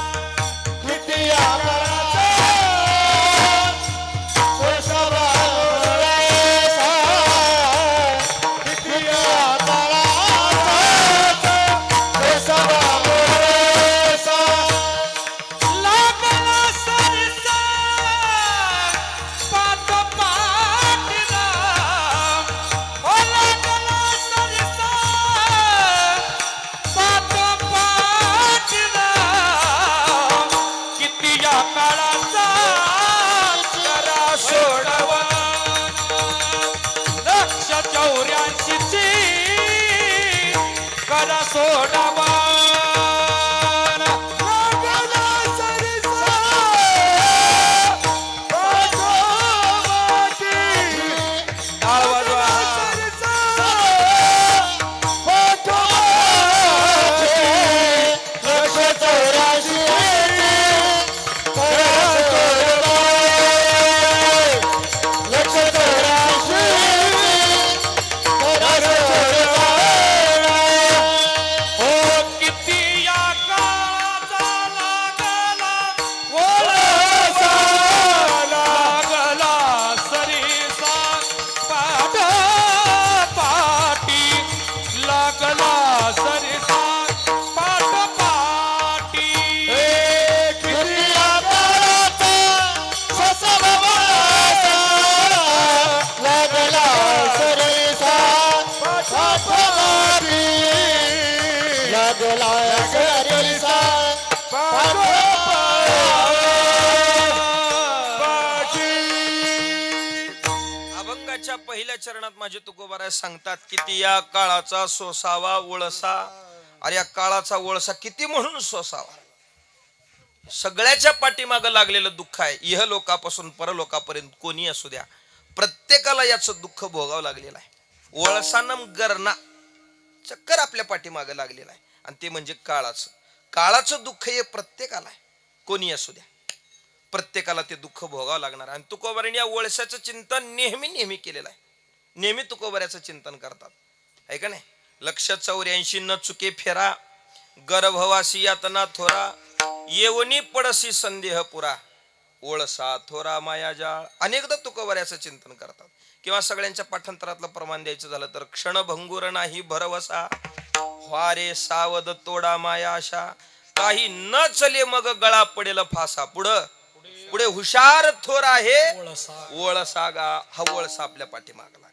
किती या काळाचा सोसावा वळसा, किती या काळाचा सोसावा वळसा. लागला सरसा पाठोपाठीला, ओ लागला सरसा पाठोपाठीला, किती या काळाचा करा सोडवण, 184ची करा सोडवण. टाळ वाजवा. किती या काळाचा लागला वळसा, लागला सरीसा पाठोपाठी, लागला सरीसा पाठोपाठी. अभंगाच्या पहिल्या चरणात माझे तुकोबाराय सांगतात, किती या काळाचा सोसावा वळसा. अरे या काळाचा वळसा किती म्हणून सोसावा? सगळ्याच्या पाठीमागं लागलेलं दुःख आहे. इहलोकापासून परलोकापर्यंत कोणी असू द्या, प्रत्येकाला याचं दुःख भोगावं लागलेलं आहे. वळसानम गरणा चक्कर आपल्या पाठीमागं लागलेलं आहे आणि ते म्हणजे काळाचं दुःख हे प्रत्येकाला आहे. कोणी असू द्या, प्रत्येकाला ते दुःख भोगावं लागणार. आणि तुकोबारांनी या वळसाचं चिंतन नेहमी केलेलं आहे. नेहमी तुकोबाऱ्याचं चिंतन करतात, आहे का नाही? 184 न चुके फेरा, गर्भवासी यातना थोरा, येवनी पडसी संदेह पुरा, ओळसा थोरा मायाजाळ. अनेकदा तुकोबाऱ्याचं चिंतन करतात. किंवा सगळ्यांच्या पाठांतरातलं प्रमाण द्यायचं झालं तर, क्षणभंगुर नाही भरवसा, वारे सावध तोडा माया आशा, काही न चले मग गळा पडेल फासा. पुढं पुढे हुशार थोर आहे ओळसागा. हा ओळसा आपल्या पाठीमाग लागला.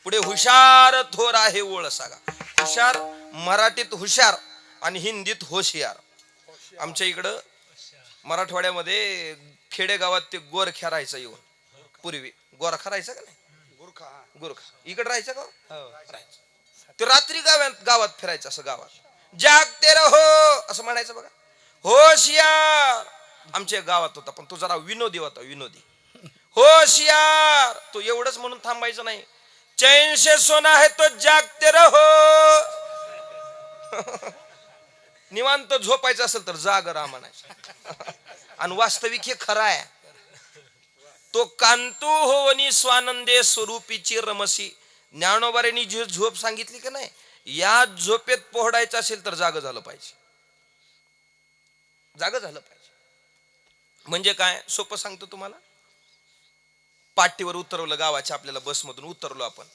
पुढे हुशार थोर आहे ओळसागा. हुशार मराठीत हुशार आणि हिंदीत होशियार. आमच्या इकडं मराठवाड्यामध्ये खेडेगावात ते गोरख्या राहायचं येऊन. पूर्वी गोरखा राहायचा का नाही? गुरखा इकडे राहायचं का? राहायचं. ते रात्री गावात फिरायचं. असं गावात जागते रहो असं म्हणायचं बघा. होशियार आमच्या गावात होता, पण तो जरा विनोदी होता. विनोदी होशियार. तो एवढंच म्हणून थांबायचं नाही. चैन से सोना है तो जागते रहो. निवांत झोपायचं असेल तर जाग राहा म्हणायचं. आणि वास्तविक हे खरं आहे. तो कांतू होवनी स्वानंदे स्वरूपीची रमसी. ज्ञानोबाऱ्यांनी जी झोप सांगितली की नाही, या झोपेत पोहडायचं असेल तर जाग झालं पाहिजे. जाग झालं पाहिजे. म्हणजे काय सोपं सांगतो तुम्हाला. पाटीवर उतरवलं गावाच्या, आपल्याला बसमधून उतरलो आपण.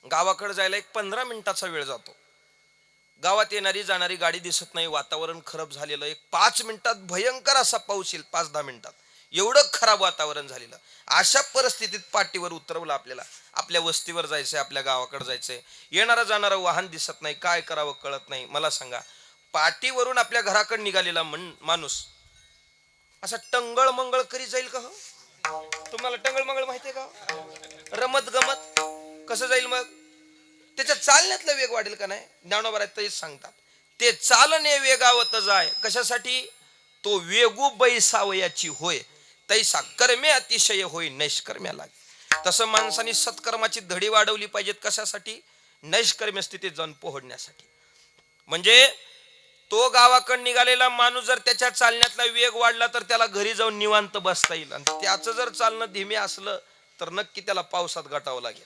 गावाकडे जायला एक 15 मिनिटाचा वेळ जातो. गावात येणारी जाणारी गाडी दिसत नाही. वातावरण खराब झालेलं. एक 5 मिनिटात भयंकर असा पाऊस येईल. 5-10 मिनिटात एवढं खराब वातावरण झालेलं. अशा परिस्थितीत पाटीवर उतरवलं आपल्याला. आपल्या वस्तीवर जायचंय, आपल्या गावाकडे जायचंय. येणारा जाणारं वाहन दिसत नाही. काय करावं कळत नाही. मला सांगा, पाटीवरून आपल्या घराकडे निघालेला माणूस असा टंगळ मंगळ करी जाईल का? हो, तुम्हाला टंगळ मंगळ माहितीये का? रमत गमत कसं जाईल मग? त्याच्या चालण्यातला वेग वाढेल का नाही? ज्ञानोबा तेच सांगतात. ते चालणे वेगावत जाय. कशासाठी? तो वेगू बैसावयाची होय तैसा कर्मे अतिशय होय नैष्कर्म्या लागे. तसं माणसाने सत्कर्माची धडी वाढवली पाहिजेत. कशासाठी? नैष्कर्म्य स्थितीत जाऊन पोहोडण्यासाठी. म्हणजे तो गावाकडे निघालेला माणूस जर त्याच्या चालण्यातला वेग वाढला तर त्याला घरी जाऊन निवांत बसता येईल. आणि त्याचं जर चालणं धीमे असलं तर नक्की त्याला पावसात गाठावं लागेल.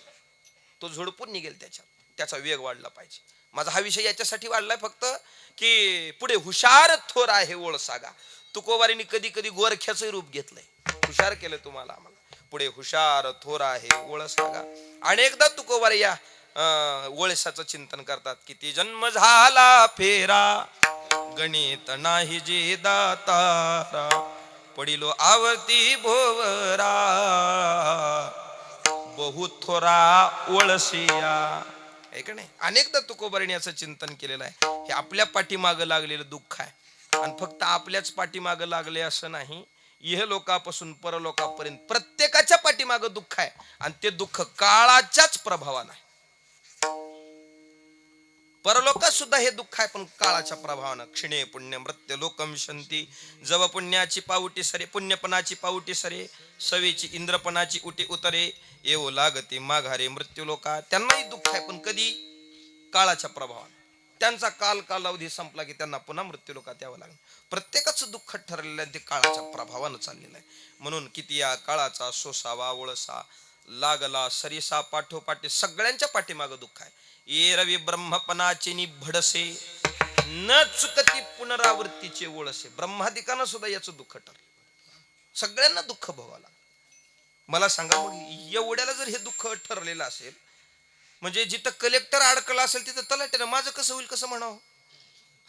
तो झोडपून निघेल. त्याचा वेग वाढला पाहिजे. माझा हा विषय याच्यासाठी वाढलाय फक्त की पुढे हुशार थोर आहे ओळसागा. तुकोबारीने कधी कधी गोरख्याचं रूप घेतलंय. हुशार केलं तुम्हाला आम्हाला. पुढे हुशार थोर आहे ओळसागा. अनेकदा तुकोबारी या ओळसाचं चिंतन करतात. किती जन्म झाला फेरा गणित नाही जे दातारा पडिलो आवर्ती भोवरा बहुत थोरा ओळसिया. आहे का नाही? अनेकदा तुकोबारीने याचं चिंतन केलेलं आहे. हे आपल्या पाठीमागं लागलेलं दुःख आहे. आणि फक्त आपल्याच पाठीमागं लागले असं नाही. इह लोकापासून परलोकापर्यंत प्रत्येकाच्या पाठीमागं दुःख आहे. आणि ते दुःख काळाच्याच प्रभावानं आहे. परलोकात सुद्धा हे दुःख आहे, पण काळाच्या प्रभावानं. क्षिणे पुण्य मृत्य लोकम विशंती. जव पुण्याची पावटी सरे पुण्यपणाची पावटी सरे सवेची इंद्रपणाची उटी उतरे येऊ लागते माघारे मृत्यू लोका. त्यांनाही दुःख आहे, पण कधी? काळाच्या प्रभावानं. त्यांचा कालावधी संपला की त्यांना पुन्हा मृत्यू लोकात यावं लागलं. प्रत्येकाचं दुःख ठरलेलं आहे, ते काळाच्या प्रभावानं चाललेलं आहे. म्हणून किती या काळाचा सोसावा ओळसा लागला सरिसा पाठोपाठी. सगळ्यांच्या पाठीमागं दुःख आहे. ये रवी ब्रह्मपणाचे निभडसे न चुकती पुनरावृत्तीचे ओळसे. ब्रह्मादिकांना सुद्धा याचं दुःख ठरलं. सगळ्यांना दुःख भोगावं लागलं. मला सांगा, मग एवढ्याला जर हे दुःख ठरलेलं असेल, म्हणजे जिथं कलेक्टर अडकला असेल तिथं तलाट्यानं माझं कसं होईल, कसं म्हणावं?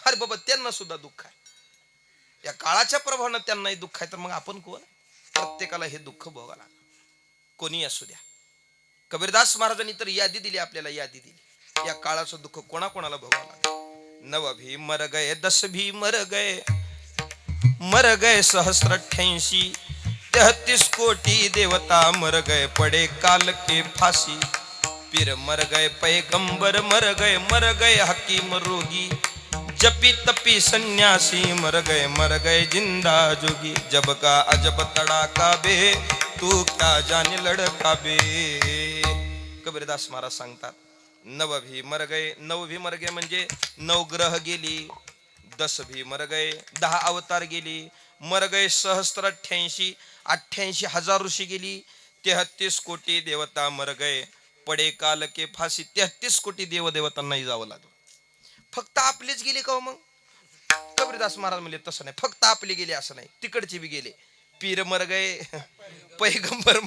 अरे बाबा, त्यांना सुद्धा दुःख आहे. या काळाच्या प्रभावानं त्यांनाही दुःख आहे. तर मग आपण कोण? प्रत्येकाला हे दुःख भोगावं लागलं, कोणी असू द्या. कबीरदास महाराजांनी तर यादी दिली आपल्याला. यादी दिली. या काळाचं दुःख कोणाकोणाला भोगावं लागलं. 9 भी मर गए 10 भी मर गए सहस्र 88 33 कोटी देवता मर गए पड़े काल के फांसी. पीर मर गए पैगंबर मर गए हकीम रोगी जपी तपी सन्यासी मर गए जिंदा जोगी. जब का अजब तड़ाका बे तू क्या जाने लड़का बे. कबीरदास महाराज सांगतात 9 भी मर गए म्हणजे 9 ग्रह गेली. 10 भी मर गए 10 अवतार गेली. मर गए सहस्त्र 88 हजार ऋषी गेली. 33 कोटी देवता मर गए पडे काल के फाशी. 33 कोटी देवदेवतांनाही जावं लागलं. फक्त आपलेच गेले का? मग कबीरदास महाराज म्हणले तसं नाही. फक्त आपले गेले असं नाही, तिकडचे बी गेले. पीर मर गए, पैगंबर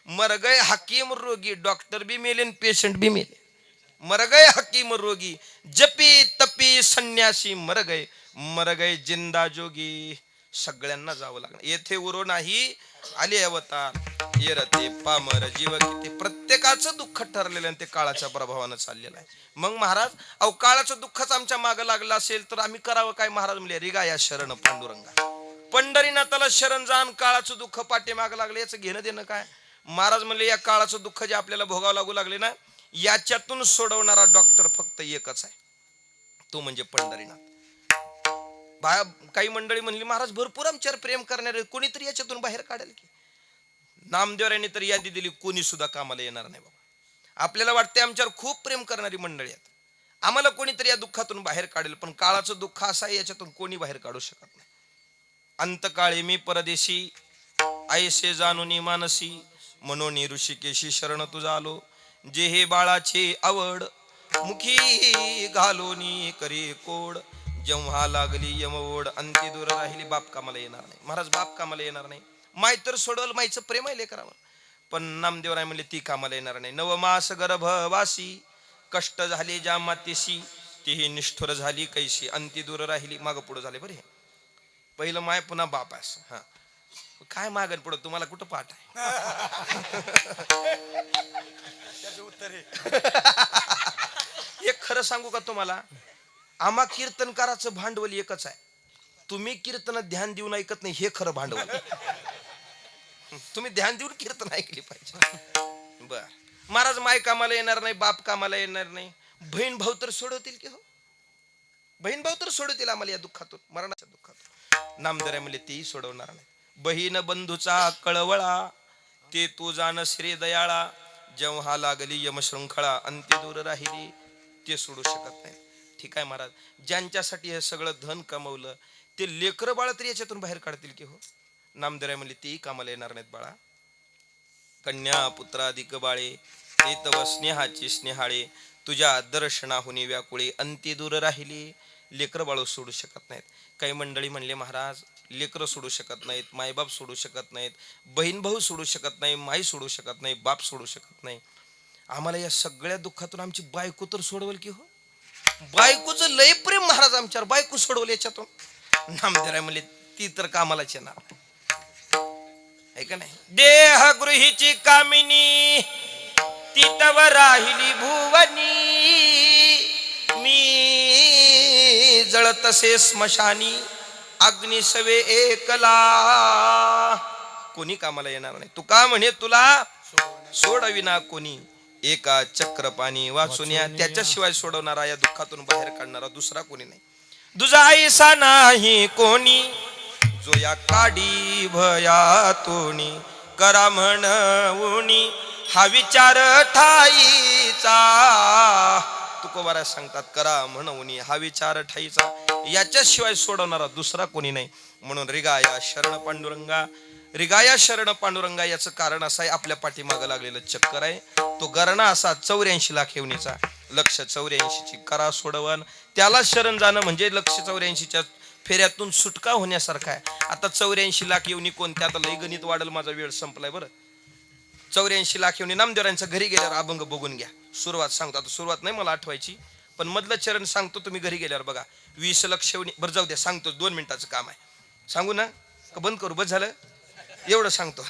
मर गए हकीम रोगी. डॉक्टर भी मेले, पेशंट भी मेले. मर गए हकीम रोगी जपी तपी जोगी संन्यासी मर गए जिंदा जोगी. सगळ्यांना जावं लागणार. येथे उरो नाही आले अवतार, येरते पामर जीव किती. प्रत्येकाचं दुःख ठरलेलं आणि ते काळाच्या प्रभावानं चाललेलं आहे. मग महाराज अहो काळाचं दुःखच आमच्या मागं लागलं असेल तर आम्ही करावं काय? महाराज म्हणले रिगा या शरण पांडुरंगा. पंढरीनाथाला शरण जाण काळाचं दुःख पाठीमागं लागलं, याचं घेणं देणं काय? महाराज म्हणले या काळाचं दुःख जे आपल्याला भोगावं लागू लागले ना, याच्यातून सोडवणारा डॉक्टर फक्त एकच आहे, तो म्हणजे पंढरीनाथ. काही मंडळी म्हणली महाराज भरपूर आमच्यावर प्रेम करणारे कोणीतरी याच्यातून बाहेर काढेल की. नामदेवरायांनी तर यादी दिली, कोणी सुद्धा कामाला येणार नाही बाबा. आपल्याला वाटते आमच्यावर खूप प्रेम करणारी मंडळी आहेत, आम्हाला कोणीतरी या दुःखातून बाहेर काढेल, पण काळाचं दुःख असं आहे याच्यातून कोणी बाहेर काढू शकत नाही. अंतकाळी मी परदेशी ऐसे जाणूनी मानसी, म्हणून ऋषिकेशी शरण तुझा आलो. जे हे बाळाची आवड मुखी घालोनी करी कोड. जेव्हा लागली यमवड अंती दूर राहिली. बाप कामाला येणार नाही महाराज, बाप कामाला येणार नाही. माय तर सोडवल, मायचं प्रेम आहे लेकरावर, पण नामदेवराय म्हणले ती कामाला येणार नाही. नवमास गर्भवासी कष्ट झाले ज्या मातेशी, तीही निष्ठुर झाली कैशी. अंती दूर राहिली. मागं पुढं झाले बरे. पहिलं माय पुन्हा बाप असं. हा काय मागण पुढं तुम्हाला कुठं पाठ आहे? एक खरं सांगू का तुम्हाला, आम्हा कीर्तनकाराचं भांडवल एकच आहे, तुम्ही कीर्तन ध्यान देऊन ऐकत नाही हे खरं भांडवल. तुम्ही ध्यान देऊन कीर्तन ऐकली पाहिजे. बर महाराज माय कामाला येणार नाही, बाप कामाला येणार नाही, बहीण भाऊ तर सोडवतील की हो? बहीण भाऊ तर सोडवतील आम्हाला या दुःखातून, मरणाच्या दुःखातून. नामदेवराय म्हणले तेही सोडवणार नाही. बहीण बंधूचा कळवळा ते तू जाण श्री दयाळा. जेव्हा लागली यमशृंखळा अंती दूर राहिली. ते सोडू शकत नाही. ठीक आहे महाराज, ज्यांच्यासाठी हे सगळं धन कमवलं ते लेकर बाळ तरी याच्यातून बाहेर काढतील की हो? नामदेवराय म्हणले तेही कामाला येणार नाहीत बाळा. कन्या पुत्राधिक बाळे ते तव स्नेहाची स्नेहाळे. तुझ्या दर्शनाहुनी व्याकुळे अंती दूर राहिली. लेकर बाळ सोडू शकत नाहीत. काही मंडळी म्हणले महाराज लेकर सोडू शकत नाहीत, मायबाप सोडू शकत नाहीत, बहीण भाऊ सोडू शकत नाही, माई सोडू शकत नाही, बाप सोडू शकत नाही. आम्हाला या सगळ्या दुःखातून आमची बायको तर सोडवल की हो? बायकोचं लय प्रेम महाराज आमच्यावर, बायको सोडवल याच्यातून. नामदेवराय म्हणले ती तर कामालाच येणार आहे का नाही. देह गृहीची कामिनी ती तव राहिली भुवनी. मी जळतसे स्मशानी अग्निशवे एकला. कोणी कामाला येणार नाही. तू का म्हणे तुला सोडविना कोणी. एका चक्रपाणी वाचुन्या त्याच्याशिवाय सोडवणारा, या दुःखातून बाहेर काढणारा दुसरा कोणी नाही. तुझा ऐसा नाही कोणी जो या काडी भयातोनी. करा म्हणूनी हा विचार ठाईचा. तुकोबारा सांगतात करा म्हणूनी हा विचार ठाईचा. याच्याशिवाय सोडवणारा दुसरा कोणी नाही. म्हणून रिगाया शरण पांडुरंगा. रिगाया शरण पांडुरंगा याचं कारण असं आहे, आपल्या पाठीमागं लागलेलं चक्कर आहे. तो गरणा असा 84 लाख येवणीचा. लक्ष 84ची करा सोडवण. त्याला शरण जाणं म्हणजे लक्ष 84च्या फेऱ्यातून सुटका होण्यासारखा आहे. आता 84 लाख येवणी कोणत्या, आता लय गणित वाढल, माझा वेळ संपलाय बरं. 84 लाख येवणी नामदेवरांच्या घरी गेल्यावर अभंग बघून घ्या. सुरुवात सांगतो, आता सुरुवात नाही मला आठवायची, पण मधलं चरण सांगतो, तुम्ही घरी गेल्यावर बघा. 20 लक्ष येवणी. बरं जाऊ द्या, सांगतो, 2 मिनिटाचं काम आहे. सांगू ना का बंद करू? बस झालं एवढं सांगतो.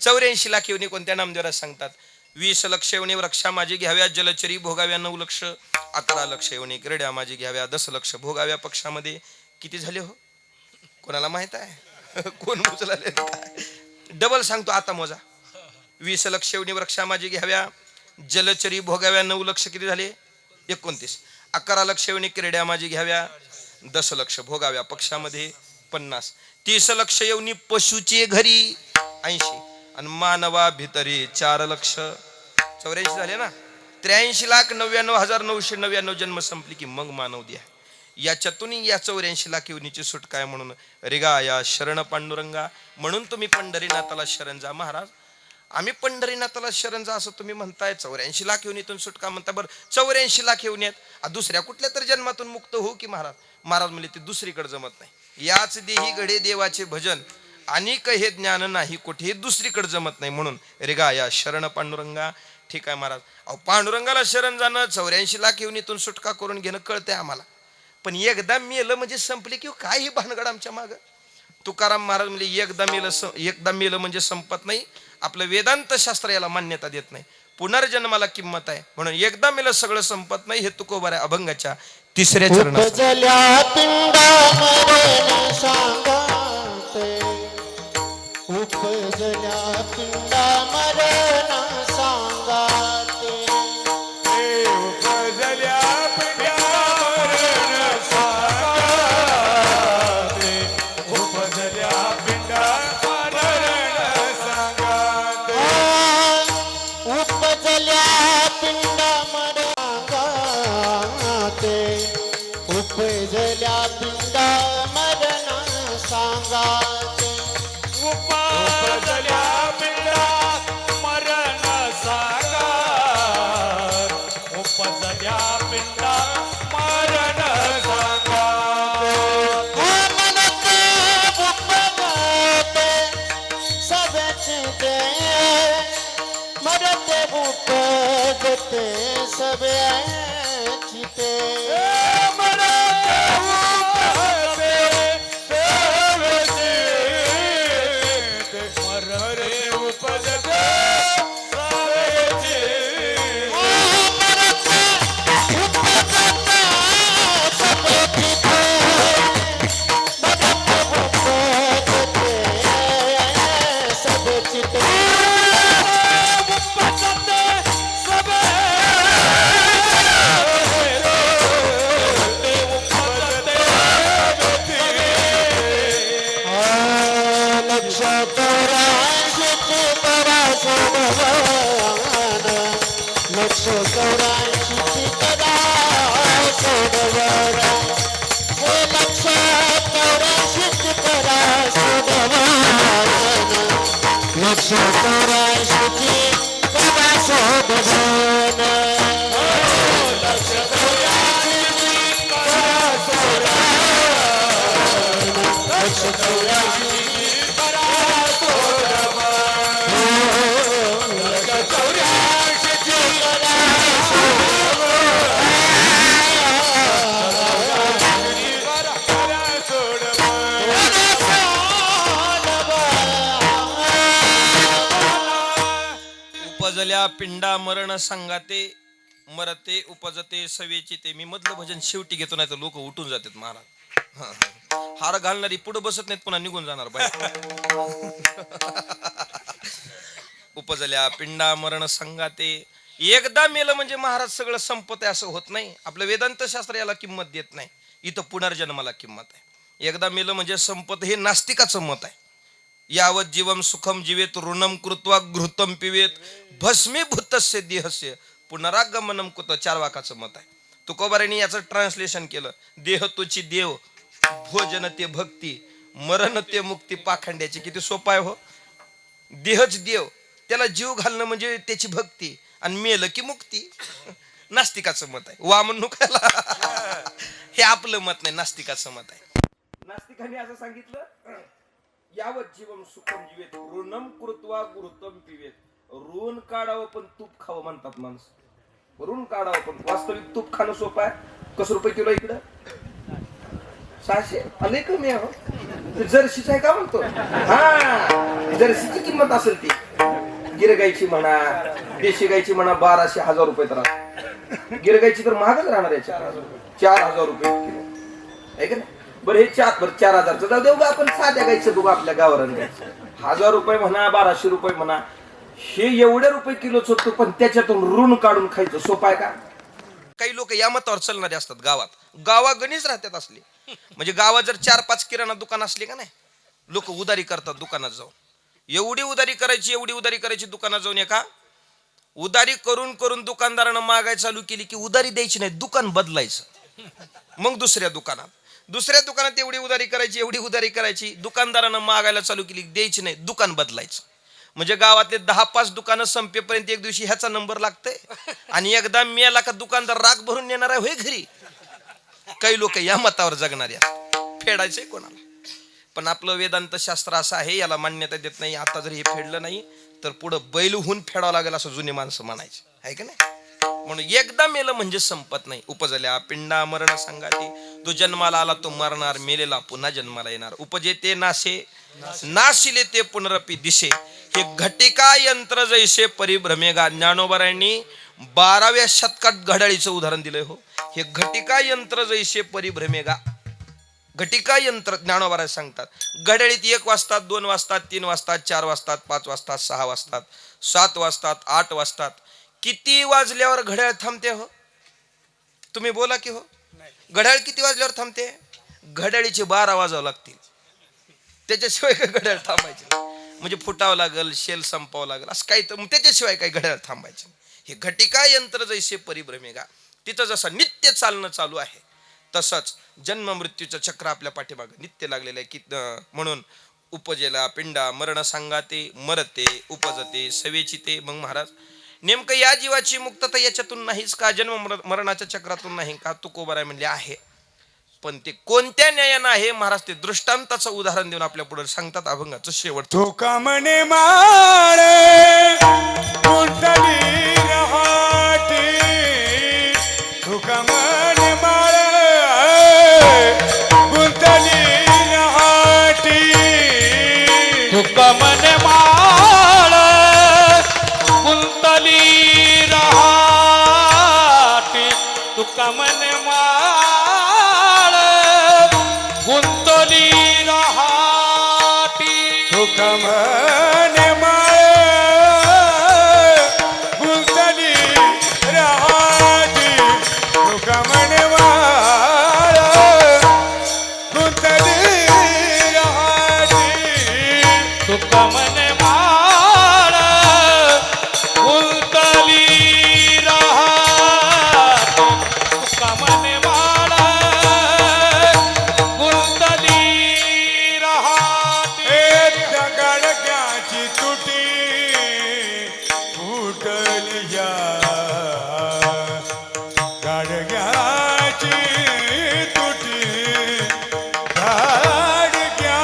84 लाख येवणी कोणत्या नामदेवराज सांगतात. 20 लक्ष येवणी वृक्षा माझी घ्याव्या, जलचरी भोगाव्या 9 लक्ष. 11 लक्ष येवणी क्रीड्या माझी घ्याव्या, 10 लक्ष भोगाव्या पक्षामध्ये. किती झाले हो? कोणाला माहित आहे? कोण उचलले? डबल सांगतो आता मोजा. 20 लक्ष येवणी वृक्षा माझी घ्याव्या, जलचरी भोगाव्या 9 लक्ष. किती झाले? 29. 11 लक्ष येवणी क्रीड्या माझी घ्याव्या, 10 लक्ष भोगाव्या पक्षामध्ये 50. 30 लक्ष येवणी पशुचे घरी 80. आणि मानवा भितरी 4 लक्ष. 84 झाले ना. 83,99,999 जन्म संपली की मग मानव द्या. याच्यातून या 84 लाख येवनीची सुटका आहे. म्हणून रिगाया शरण पांडुरंगा. म्हणून तुम्ही पंढरीनाथाला शरण जा. महाराज आम्ही पंढरीनाथाला शरण जा असं तुम्ही म्हणताय, 84 लाख येवनीतून सुटका म्हणता. बरं 84 लाख येवण्यात दुसऱ्या कुठल्या तरी जन्मातून मुक्त होऊ की महाराज? महाराज म्हणले ते दुसरीकडे जमत नाही. याच देही घडे देवाचे भजन, अनेक हे ज्ञान नाही कुठे दुसरीकडे जमत नाही. म्हणून रिगाया शरण पांडुरंगा. ठीक आहे महाराज, अहो पांडुरंगाला शरण जाणं 84 लाख येवनीतून सुटका करून घेणं कळतंय आम्हाला, पण एकदा मेलं म्हणजे संपले की काय ही भानगड आमच्या माग. तुकाराम महाराज म्हणजे एकदा मेलं म्हणजे संपत नाही. आपलं वेदांत शास्त्र याला मान्यता देत नाही. पुनर्जन्माला किंमत आहे. म्हणून एकदा मेलं सगळं संपत नाही. हे तुकोबार आहे अभंगाच्या 3ऱ्या चरणात. उपजल्या पिंडा मरण सांगाते, उपजल्या पिंडा मरण सांगाते. उपजल्या पिंडा मरण सांगाते, उपजल्या पिंडा मरण सांगाते. उपजल्या पिंडा मरण सांगाते, उपजल्या पिंडा मरण सांगाते. उपजल्या पिंडा मरण सांगाते, उपजल्या पिंडा मरण सांगाते. मनते उपजते सबचे ते, मरते उपजते सबची ते. उपजल्या पिंडा मरण सांगाते, मरते उपजते सवेची ते. मी मधलं भजन शेवटी घेतो, नाही तर लोक उठून जातात महाराज. हार घालणारी पुढे बसत नाहीत, पुन्हा निघून जाणार बाहेर. उपजल्या पिंडा मरण सांगाते. एकदा मेलं म्हणजे महाराज सगळं संपत आहे असं होत नाही. आपलं वेदांत शास्त्र याला किंमत देत नाही. इथं पुनर्जन्माला किंमत आहे. एकदा मेलं म्हणजे संपत, हे नास्तिकाचं मत आहे. यावत जीवम सुखम जीवेत ऋणम कृत्वा घृतम पिवेत भस्मीभूतस्य देहस्य पुनरागमनम कुत. 4 वाकाचं मत आहे. तुकोबारांनी याचं ट्रान्सलेशन केलं. देह तुची देव, भोजन ते भक्ती, मरण ते मुक्ती पाखंड्याची. किती सोपं आहे हो. देहच देव, त्याला जीव घालणं म्हणजे त्याची भक्ती, आणि मेलं की मुक्ती. नास्तिकाचं मत आहे. वामन नुकाला हे आपलं मत नाही, नास्तिकाचं मत आहे. नास्तिकांनी असं सांगितलं, यावत जीवम सुखम जीवेत ऋणम कृत्वा घृतम पिवेत. ऋण काढावं पण तूप खावं म्हणतात माणसं. ऋण काढावं पण वास्तविक तूप खाणं सोपं आहे. कसं रुपये किलो इकडं? 600. अनेक कमी आहे. जर्सीच आहे का म्हणतो? हा, जर्सीची किंमत असेल ती. गिरगाईची म्हणा, देशी गायची म्हणा, 1200-1000 रुपये तर. गिरगाईची तर महागच राहणार आहे. 4,000 रुपये किलो आहे का नाही? बरं हे 4,000चं जाऊ देऊ का आपण, साध्या गायचं बघू आपल्या गावरान गायचं. 1000 रुपये म्हणा, 1200 रुपये म्हणा, हे एवढे रुपये किलोच होतो. पण त्याच्यातून ऋण काढून खायचं सोपं आहे का? काही लोक या मतावर चालणारे असतात. गावागणीच राहतात असले. म्हणजे गावात जर 4-5 किराणा दुकान असले का नाही, लोक उधारी करतात दुकानात जाऊन. एवढी उधारी करायची दुकानात जाऊन. एका उधारी करून करून दुकानदारानं मागायला चालू केली की उधारी द्यायची नाही, दुकान बदलायचं. मग दुसऱ्या दुकानात एवढी उधारी करायची, दुकानदारानं मागायला चालू केली, द्यायची नाही, दुकान बदलायचं. म्हणजे गावातले 10-5 दुकानं संपेपर्यंत एक दिवशी ह्याचा नंबर लागतंय. आणि एकदा मेला का दुकानदार राग भरून नेणार आहे होय घरी. काही लोक या मतावर जगणारे असतात. फेडायचंय कोणाला? पण आपलं वेदांत शास्त्र असं आहे, याला मान्यता देत नाही. आता जर हे फेडलं नाही तर पुढं बैल होऊन फेडावं लागेल असं जुने माणसं म्हणायचे, आहे का नाही? म्हणून एकदा मेलं म्हणजे संपत नाही. उपजल्या पिंडा मरण संगाती, तो जन्माला आला तो मरणार, मेलेला पुन्हा जन्माला येणार. उपजे ते नाशे, नाशिले ते पुनरपी दिशे, हे घटिका यंत्र जैसे परिभ्रमेगा. ज्ञानोबरायांनी 12व्या शतकात घड्याळीचं उदाहरण दिलंय हो. हे घटिका यंत्र जैसे परिभ्रमेगा. घटिका यंत्र ज्ञानोबा सांगतात, घड्याळीत 1 वाजतात, 2 वाजतात, 3 वाजतात, 4 वाजतात, 5 वाजतात, 6 वाजतात, 7 वाजतात, 8 वाजतात. किती वाजल्यावर घड्याळ थांबते हो? तुम्ही बोला की हो. घड्याळ किती वाजल्यावर थांबते? घड्याळीचे 12 वाजावं लागतील, त्याच्याशिवाय काय घड्याळ थांबायचे? म्हणजे फुटावं लागल, शेल संपावं लागल, असं काही, तर त्याच्याशिवाय काही घड्याळ थांबायचे. हे घटिका यंत्र जैसे परिभ्रमेगा. तिथं जसं नित्य चालणं चालू आहे, तसंच जन्म मृत्यूचं चक्र आपल्या पाठीमागे नित्य लागलेलं आहे की. म्हणून उपजेला पिंडा मरण सांगाते, मरते उपजते सवेचिते. मग महाराज नेमकं या जीवाची मुक्तता याच्यातून नाहीच का? जन्म मरणाच्या चक्रातून नाही का? तुकोबाराय म्हणले आहे, पण ते कोणत्या न्यायानं आहे महाराज? ते दृष्टांताचं उदाहरण देऊन आपल्या पुढे सांगतात. अभंगाचं शेवट. तुका म्हणे माळ कुंडली रहाटी, तुका म्हणे माळ गुंतली रहाटी, तुका म्हणे माळ गुंतली रहाटी, तुका म्हणे माळ गुंतली रहाटी, तुका म्हणे माळ गुंतली रहाटी, तुका म्हणे माळ गुंतली रहाटी, तुका म्हणे माळ गुंतली रहाटी, तुका म्हणे माळ गुंतली रहाटी. गडग्याची तुटी फुटली या, गाडग्याची तुटी, गाडग्याची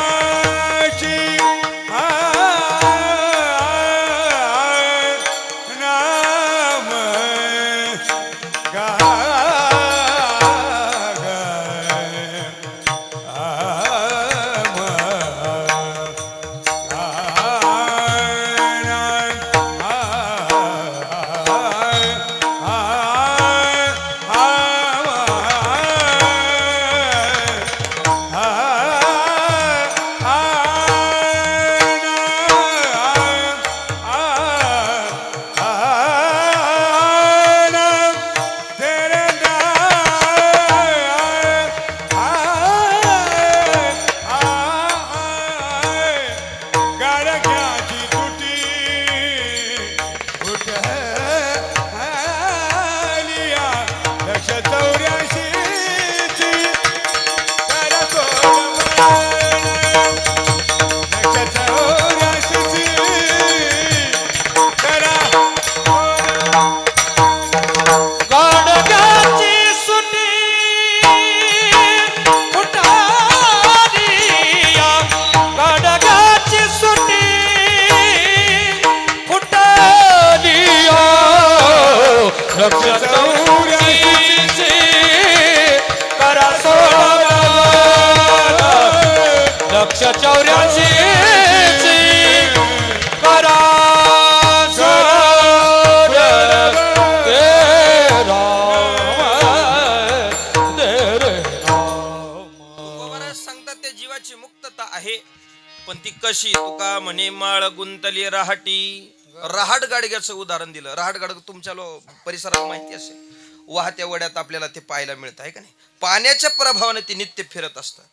नाम गा गाडग्याची तुटी फुटलिया, 184ची करा सोड, 184ची करा गाडग्याची सुटी फुटलिया, गाडग्याची सुटी फुटलिया, 184ची करा सोड, 184ची करा सोड. ते राम दे रे राम. तुकोबाराय सांगतात त्या जीवाची मुक्तता आहे, पण ती कशी? तुका म्हणे माळ गुंतली रहाटी. रहाट गाडग्याचं उदाहरण दिलं. रहाट गाडग तुमच्या परिसरात माहिती असेल, वाहत्या वड्यात आपल्याला ते पाहायला मिळत आहे का नाही? पाण्याच्या प्रभावाने ते नित्य फिरत असतं.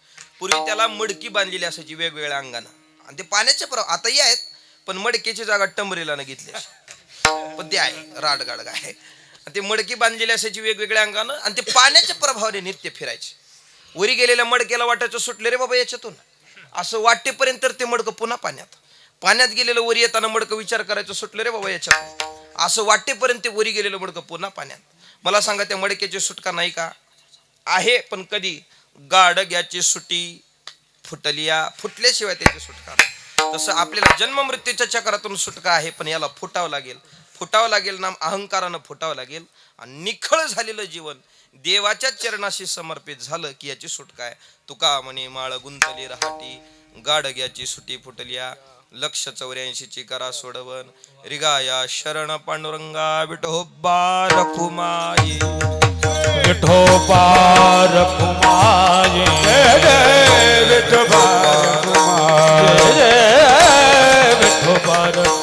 पूर्वी त्याला मडकी बांधलेली असायची वेगवेगळ्या अंगानं, आणि ते पाण्याच्या प्रभाव आताही आहेत, पण मडकेची जागा टंबरेला न घेतली, पण ते आहे राट गाडग आहे. ते मडकी बांधलेली असायची वेगवेगळ्या अंगानं, आणि ते पाण्याच्या प्रभावाने नित्य फिरायचे. वरी गेलेल्या मडक्याला वाटायचं सुटले रे बाबा याच्यातून, असं वाटेपर्यंत ते मडकं पुन्हा पाण्यात. पाण्यात गेलेलं वरी येताना मडकं विचार करायचं सुटलं रे बाबा याच्यातून, असं वाटेपर्यंत वरी गेलेलं मडकं पुन्हा पाण्यात. मला सांगा, त्या मडक्याची सुटका नाही का? आहे, पण कधी? गाडग्याची सुटी फुटलिया, फुटल्याशिवाय त्याची सुटका. तसं आपल्याला जन्म मृत्यूच्या चक्रातून सुटका आहे, पण याला फुटावं लागेल. फुटावं लागेल नाम अहंकारानं फुटावं लागेल आणि निखळ झालेलं जीवन देवाच्या चरणाशी समर्पित झालं की याची सुटका आहे. तुका म्हणे माळ गुंतली रहाटी गाडग्याची सुटी फुटल्या लक्ष 84 करा सोडवन रिगाया शरण पांडुरंगा विठोबा रखुमाई विठोबा रखुमाई जय जय विठोबा रखुमाई जय जय विठोबा रखुमाई